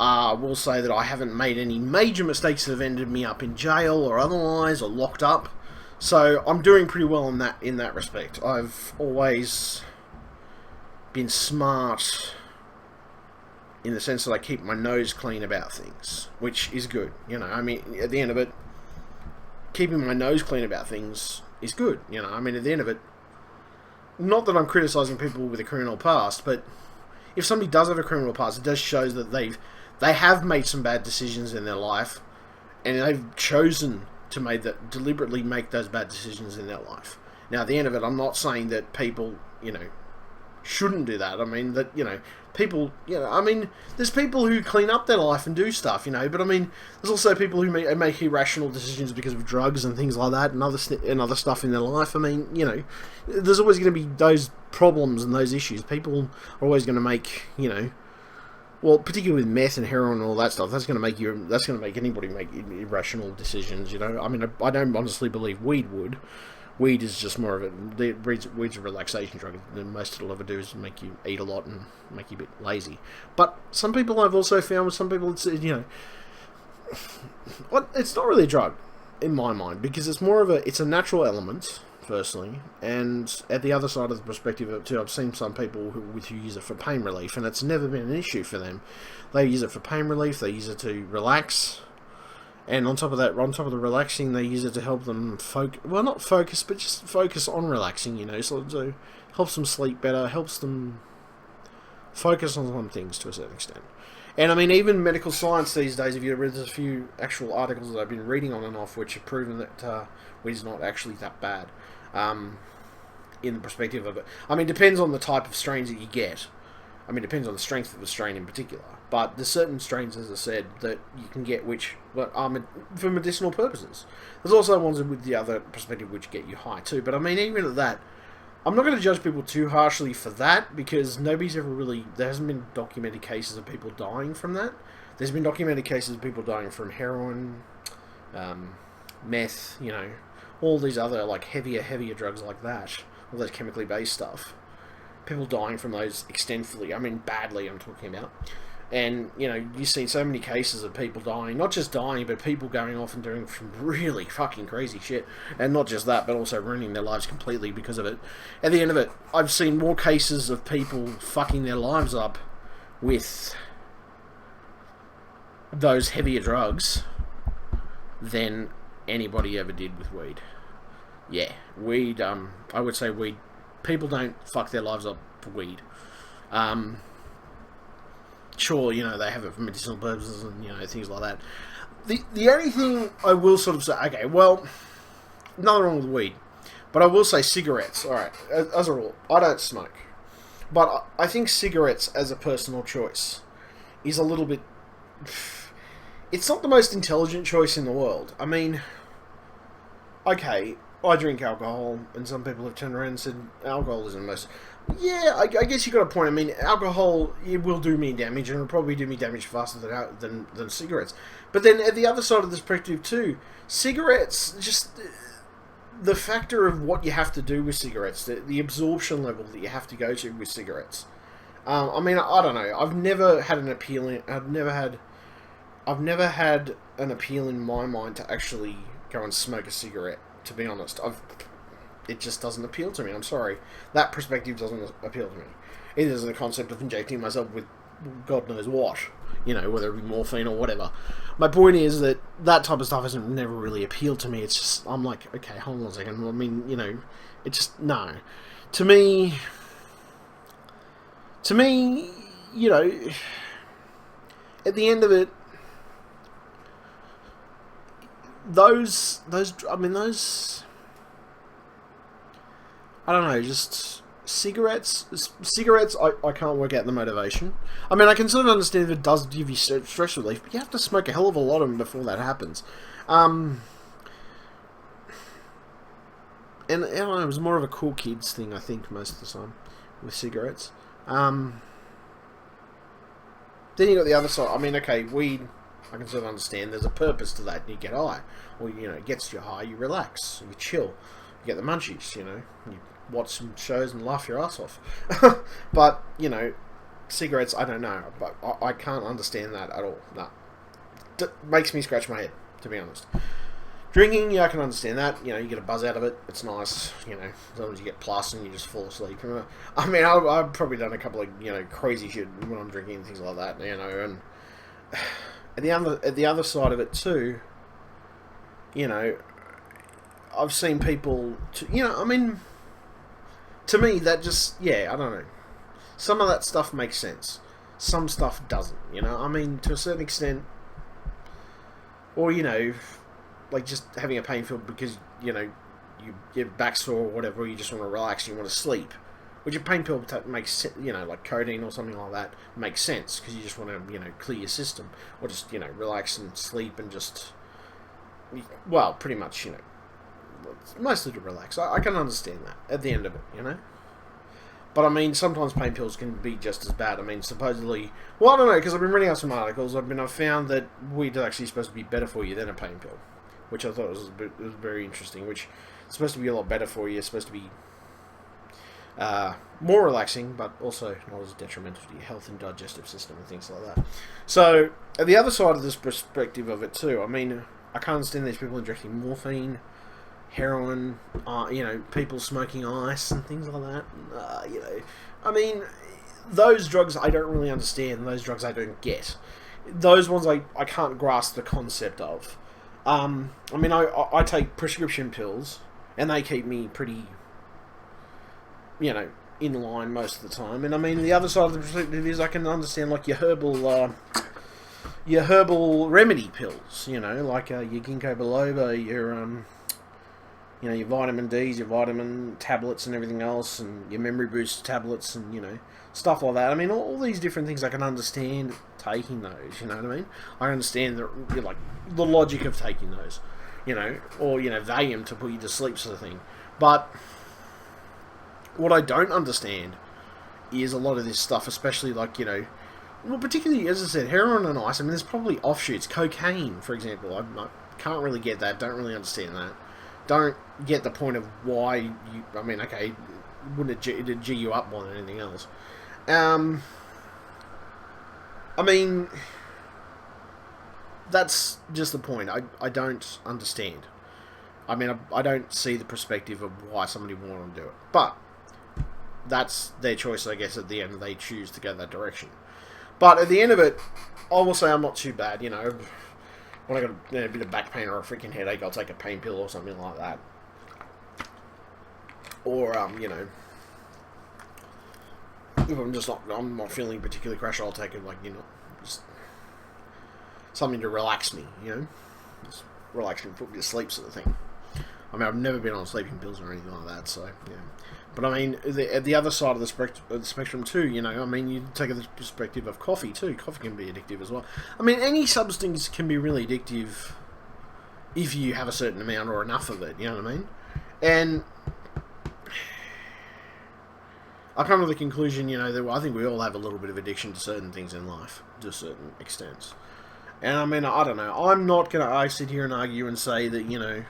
[SPEAKER 1] I will say that I haven't made any major mistakes that have ended me up in jail or otherwise, or locked up. So I'm doing pretty well in that respect. I've always been smart in the sense that I keep my nose clean about things, which is good. You know, I mean, at the end of it, keeping my nose clean about things is good. You know, I mean, at the end of it, not that I'm criticising people with a criminal past, but if somebody does have a criminal past, it does show that they have made some bad decisions in their life, and they've chosen to deliberately make those bad decisions in their life. Now, at the end of it, I'm not saying that people, you know, shouldn't do that. I mean, that, you know, people, you know, I mean, there's people who clean up their life and do stuff, you know, but I mean, there's also people who make irrational decisions because of drugs and things like that, and other stuff in their life. I mean, you know, there's always going to be those problems and those issues. People are always going to make, you know, well, particularly with meth and heroin and all that stuff, that's going to make anybody make irrational decisions, you know. I mean, I don't honestly believe weed would, Weed is just more of a... Weed's a relaxation drug. The most it'll ever do is make you eat a lot and make you a bit lazy. But some people I've also found, with some people, it's, you know... It's not really a drug, in my mind, because it's more of a... It's a natural element, firstly, and at the other side of the perspective of it too, I've seen some people who use it for pain relief, and it's never been an issue for them. They use it for pain relief, they use it to relax... And on top of that, on top of the relaxing, they use it to help them focus. Well, not focus, but just focus on relaxing, you know. So helps them sleep better, helps them focus on some things to a certain extent. And I mean, even medical science these days, if you read, there's a few actual articles that I've been reading on and off, which have proven that weed is not actually that bad. In the perspective of it, I mean, it depends on the type of strains that you get. I mean, it depends on the strength of the strain in particular. But there's certain strains, as I said, that you can get which are for medicinal purposes. There's also ones with the other perspective which get you high too. But I mean, even at that, I'm not going to judge people too harshly for that, because nobody's ever really... There hasn't been documented cases of people dying from that. There's been documented cases of people dying from heroin, meth, you know, all these other like heavier drugs like that, all those chemically based stuff. People dying from those extensively. I mean, badly, I'm talking about. And, you know, you see so many cases of people dying, not just dying, but people going off and doing some really fucking crazy shit. And not just that, but also ruining their lives completely because of it. At the end of it, I've seen more cases of people fucking their lives up with those heavier drugs than anybody ever did with weed. Yeah, weed, I would say weed, people don't fuck their lives up for weed. Sure, you know, they have it for medicinal purposes and, you know, things like that. The only thing I will sort of say, okay, well, nothing wrong with weed, but I will say cigarettes, alright, as a rule, I don't smoke, but I think cigarettes as a personal choice is a little bit, it's not the most intelligent choice in the world. I mean, okay, I drink alcohol, and some people have turned around and said alcohol isn't the most... Yeah, I guess you got a point. I mean, alcohol, it will do me damage, and it'll probably do me damage faster than cigarettes. But then, at the other side of the perspective too, cigarettes, just the factor of what you have to do with cigarettes, the absorption level that you have to go to with cigarettes. I mean, I don't know. I've never had an appeal an appeal in my mind to actually go and smoke a cigarette. To be honest, it just doesn't appeal to me. I'm sorry. That perspective doesn't appeal to me. It isn't the concept of injecting myself with God knows what, you know, whether it be morphine or whatever. My point is that type of stuff hasn't never really appealed to me. It's just, I'm like, okay, hold on a second. I mean, you know, it just, no. To me, you know, at the end of it, I don't know, just cigarettes, I can't work out the motivation. I mean, I can sort of understand if it does give you stress relief, but you have to smoke a hell of a lot of them before that happens. And I don't know, it was more of a cool kids thing, I think, most of the time, with cigarettes. Then you got the other side. I mean, okay, weed, I can sort of understand, there's a purpose to that, you get high. Or, you know, it gets you high, you relax, you chill, you get the munchies, you know, you watch some shows and laugh your ass off. But, you know, cigarettes, I don't know, but I can't understand that at all. No. Makes me scratch my head, to be honest. Drinking, yeah, I can understand that. You know, you get a buzz out of it. It's nice, you know, as long as you get plus and you just fall asleep. I mean, I've probably done a couple of, you know, crazy shit when I'm drinking and things like that, you know, and at the other side of it too, you know, I've seen people, you know, I mean, to me, that just, yeah, I don't know. Some of that stuff makes sense. Some stuff doesn't, you know. I mean, to a certain extent, or, you know, like just having a pain pill because, you know, you get back sore or whatever, or you just want to relax and you want to sleep. Which a pain pill makes sense, you know, like codeine or something like that, makes sense because you just want to, you know, clear your system. Or just, you know, relax and sleep and just, well, pretty much, you know, mostly to relax. I can understand that at the end of it, you know. But I mean, sometimes pain pills can be just as bad. I mean, supposedly, well, I don't know, because I've been reading out some articles. I've found that weed is actually supposed to be better for you than a pain pill, which I thought was very interesting. Which It's supposed to be a lot better for you. It's supposed to be more relaxing, but also not as detrimental to your health and digestive system and things like that. So, at the other side of this perspective of it too, I mean, I can't understand these people injecting morphine, heroin, people smoking ice and things like that. I mean, those drugs I don't really understand. Those drugs I don't get. Those ones I can't grasp the concept of. I mean, I take prescription pills, and they keep me pretty, in line most of the time. And I mean, the other side of the perspective is I can understand like your herbal remedy pills. Like your ginkgo biloba, your vitamin D's, your vitamin tablets, and everything else, and your memory boost tablets, and stuff like that. I mean, all these different things I can understand taking those. You know what I mean? I understand the logic of taking those. Or Valium to put you to sleep, sort of thing. But what I don't understand is a lot of this stuff, especially particularly, as I said, heroin and ice. I mean, there's probably offshoots. Cocaine, for example. I can't really get that. Don't really understand that. Don't get the point of why you... I mean, okay, wouldn't it G you up more than anything else? I mean, that's just the point. I don't understand. I mean, I don't see the perspective of why somebody would want to do it. But that's their choice, I guess, at the end. They choose to go that direction. But at the end of it, I will say I'm not too bad, When I got a bit of back pain or a freaking headache, I'll take a pain pill or something like that. Or, if I'm not feeling particularly crash, I'll take it just something to relax me, just relax and put me to sleep, sort of thing. I mean, I've never been on sleeping pills or anything like that, so yeah. But I mean, at the other side of the spectrum too, I mean, you take the perspective of coffee too. Coffee can be addictive as well. I mean, any substance can be really addictive if you have a certain amount or enough of it. You know what I mean? And I come to the conclusion, that I think we all have a little bit of addiction to certain things in life, to certain extents. And I mean, I don't know. I'm not going to sit here and argue and say that,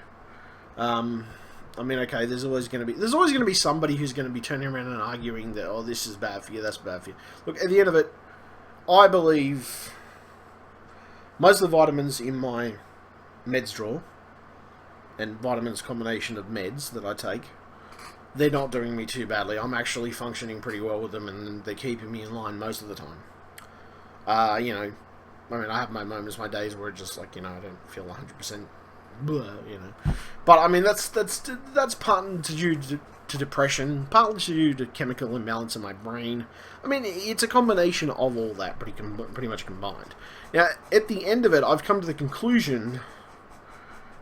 [SPEAKER 1] I mean, okay, there's always going to be somebody who's going to be turning around and arguing that, oh, this is bad for you, that's bad for you. Look, at the end of it, I believe most of the vitamins in my meds drawer, and vitamins combination of meds that I take, they're not doing me too badly. I'm actually functioning pretty well with them, and they're keeping me in line most of the time. I mean, I have my moments, my days where it's just I don't feel 100%. But I mean that's partly due to depression, partly due to chemical imbalance in my brain. I mean, it's a combination of all that, pretty much combined. Now, at the end of it, I've come to the conclusion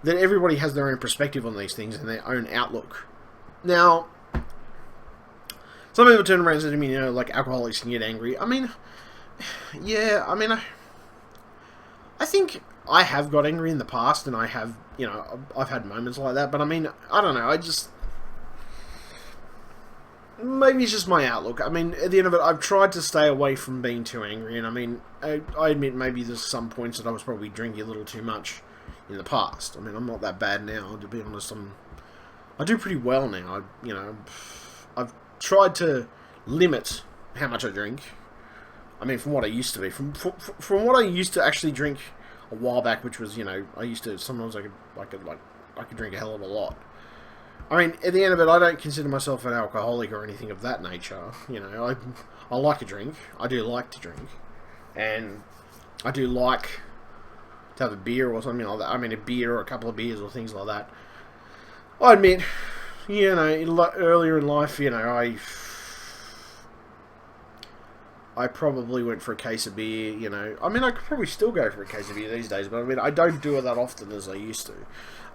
[SPEAKER 1] that everybody has their own perspective on these things and their own outlook. Now, some people turn around and say to me, like alcoholics can get angry. I mean, yeah, I mean, I think I have got angry in the past, and I have, I've had moments like that, but I mean, I don't know, maybe it's just my outlook. I mean, at the end of it, I've tried to stay away from being too angry, and I mean, I admit maybe there's some points that I was probably drinking a little too much in the past. I mean, I'm not that bad now, to be honest. I do pretty well now. I've tried to limit how much I drink. I mean, from what I used to be, from what I used to actually drink a while back, which was, I used to, sometimes I could drink a hell of a lot. I mean, at the end of it, I don't consider myself an alcoholic or anything of that nature. I like to drink. I do like to drink. And I do like to have a beer or something like that. I mean, a beer or a couple of beers or things like that. I admit, earlier in life, I probably went for a case of beer, I mean, I could probably still go for a case of beer these days, but I mean, I don't do it that often as I used to.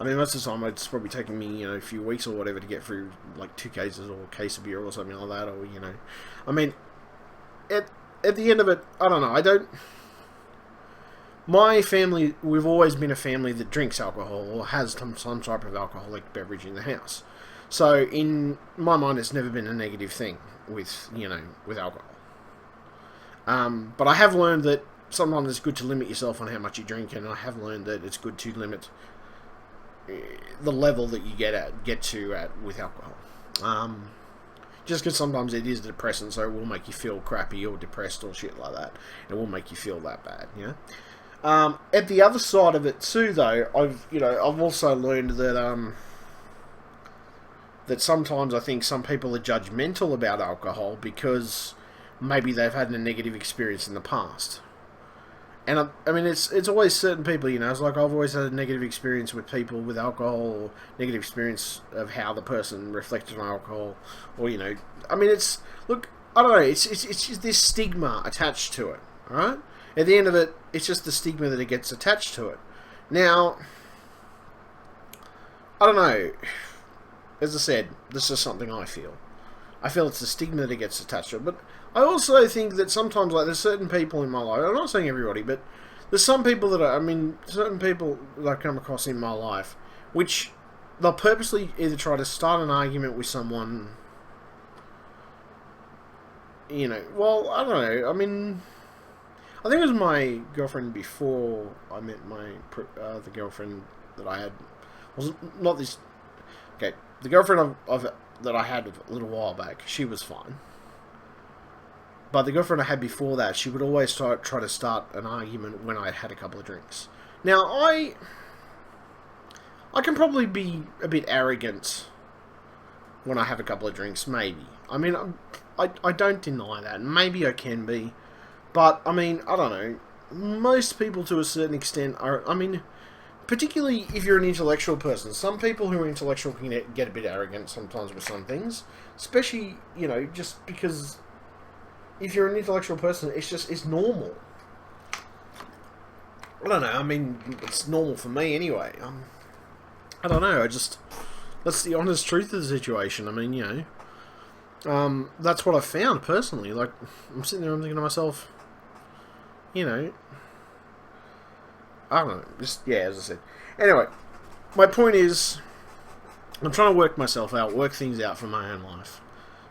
[SPEAKER 1] I mean, most of the time, it's probably taking me, a few weeks or whatever to get through, like, 2 cases or a case of beer or something like that, or, I mean, at the end of it, I don't know, my family, we've always been a family that drinks alcohol or has some type of alcoholic beverage in the house. So, in my mind, it's never been a negative thing with, with alcohol. But I have learned that sometimes it's good to limit yourself on how much you drink, and I have learned that it's good to limit the level that you get to with alcohol. Just because sometimes it is a depressant, so it will make you feel crappy or depressed or shit like that. It will make you feel that bad, you know. At the other side of it too, though, I've also learned that that sometimes I think some people are judgmental about alcohol because maybe they've had a negative experience in the past. And I mean, it's always certain people, you know. It's like I've always had a negative experience with people with alcohol, or negative experience of how the person reflected on alcohol, or you know, I mean, look, I don't know. It's just this stigma attached to it, all right? At the end of it, it's just the stigma that it gets attached to it. Now, I don't know. As I said, this is something I feel. I feel it's the stigma that gets attached to it, but I also think that sometimes, like, there's certain people in my life, I'm not saying everybody, but there's some people certain people that I come across in my life, which they'll purposely either try to start an argument with someone, you know, well, I don't know, I mean, I think it was my girlfriend before I met the girlfriend that I had, the girlfriend that I had a little while back, she was fine. But the girlfriend I had before that, she would always try to start an argument when I had a couple of drinks. Now, I can probably be a bit arrogant when I have a couple of drinks, maybe. I mean, I don't deny that. Maybe I can be. But, I mean, I don't know. Most people, to a certain extent, are... I mean, particularly if you're an intellectual person. Some people who are intellectual can get a bit arrogant sometimes with some things. Especially, you know, just because... if you're an intellectual person, it's normal. I don't know, I mean, it's normal for me anyway. I don't know, that's the honest truth of the situation. I mean, you know, that's what I found personally. Like, I'm sitting there, I'm thinking to myself, you know, I don't know, just, yeah, as I said. Anyway, my point is, I'm trying to work things out for my own life.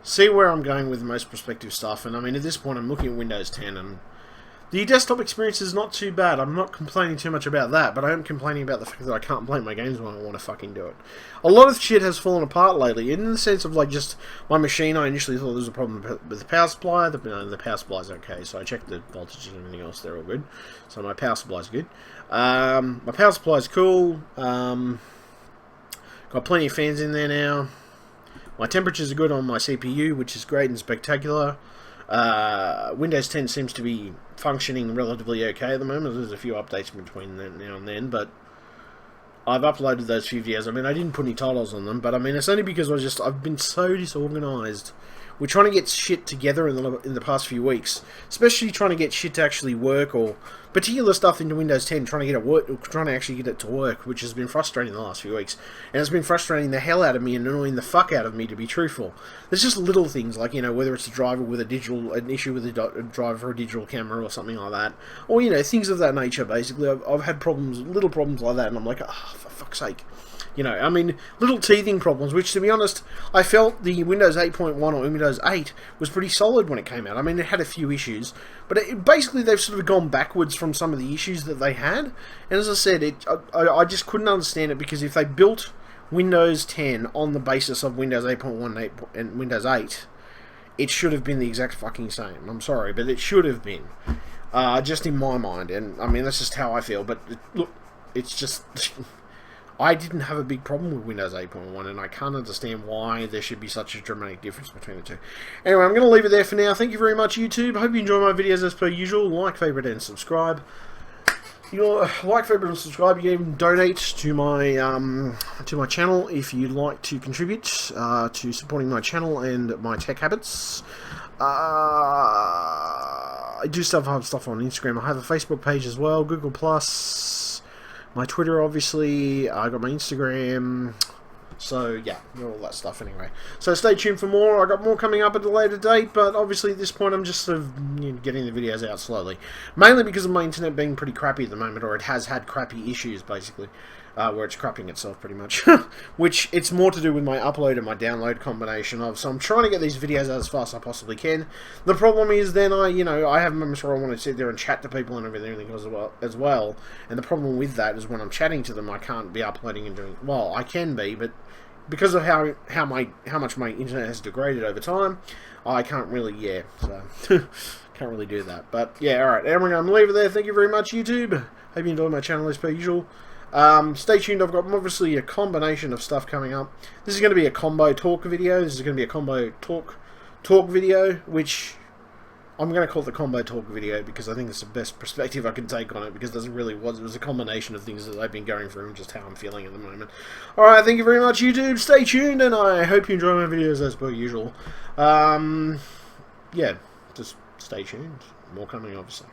[SPEAKER 1] See where I'm going with most prospective stuff, and I mean, at this point I'm looking at Windows 10, and the desktop experience is not too bad. I'm not complaining too much about that, but I am complaining about the fact that I can't play my games when I want to fucking do it. A lot of shit has fallen apart lately, in the sense of, like, just my machine. I initially thought there was a problem with the power supply. The power supply's okay, so I checked the voltage and everything else, they're all good. So my power supply's good. My power supply's cool. Got plenty of fans in there now. My temperatures are good on my CPU, which is great and spectacular. Windows 10 seems to be functioning relatively okay at the moment. There's a few updates between now and then, but I've uploaded those few videos. I mean, I didn't put any titles on them, but I mean, it's only because I've been so disorganized. We're trying to get shit together in the past few weeks, especially trying to get shit to actually work, or particular stuff into Windows 10, trying to actually get it to work, which has been frustrating the last few weeks, and it's been frustrating the hell out of me and annoying the fuck out of me, to be truthful. There's just little things like, you know, whether it's a driver with an issue with a driver for a digital camera or something like that, or, you know, things of that nature. Basically, I've had little problems like that, and I'm like, oh, for fuck's sake. You know, I mean, little teething problems, which, to be honest, I felt the Windows 8.1 or Windows 8 was pretty solid when it came out. I mean, it had a few issues, but basically they've sort of gone backwards from some of the issues that they had. And as I said, I just couldn't understand it, because if they built Windows 10 on the basis of Windows 8.1 and Windows 8, it should have been the exact fucking same. I'm sorry, but it should have been. Just in my mind, and I mean, that's just how I feel. But look, it's just... I didn't have a big problem with Windows 8.1, and I can't understand why there should be such a dramatic difference between the two. Anyway, I'm going to leave it there for now. Thank you very much, YouTube. I hope you enjoy my videos as per usual. Like, favourite, and subscribe. Like, favourite, and subscribe. You can even donate to my channel if you'd like to contribute to supporting my channel and my tech habits. I do have stuff on Instagram. I have a Facebook page as well, Google+. My Twitter, obviously. I got my Instagram. So, yeah, all that stuff anyway. So, stay tuned for more. I got more coming up at a later date, but obviously at this point I'm just sort of getting the videos out slowly. Mainly because of my internet being pretty crappy at the moment, or it has had crappy issues, basically. where it's crapping itself pretty much. Which, it's more to do with my upload and my download combination of, so I'm trying to get these videos out as fast as I possibly can. The problem is then I have moments where I want to sit there and chat to people and everything as well, and the problem with that is when I'm chatting to them, I can't be uploading and doing, well, I can be, but because of how much my internet has degraded over time, I can't really, so can't really do that. But yeah, alright, I'm going to leave it there. Thank you very much, YouTube. Hope you enjoyed my channel as per usual. Stay tuned, I've got obviously a combination of stuff coming up. This is going to be a combo talk video. This is going to be a combo talk video, which I'm going to call it the combo talk video because I think it's the best perspective I can take on it, because it really was. It was a combination of things that I've been going through and just how I'm feeling at the moment. Alright, thank you very much, YouTube. Stay tuned, and I hope you enjoy my videos as per usual. Yeah, just stay tuned. More coming, obviously.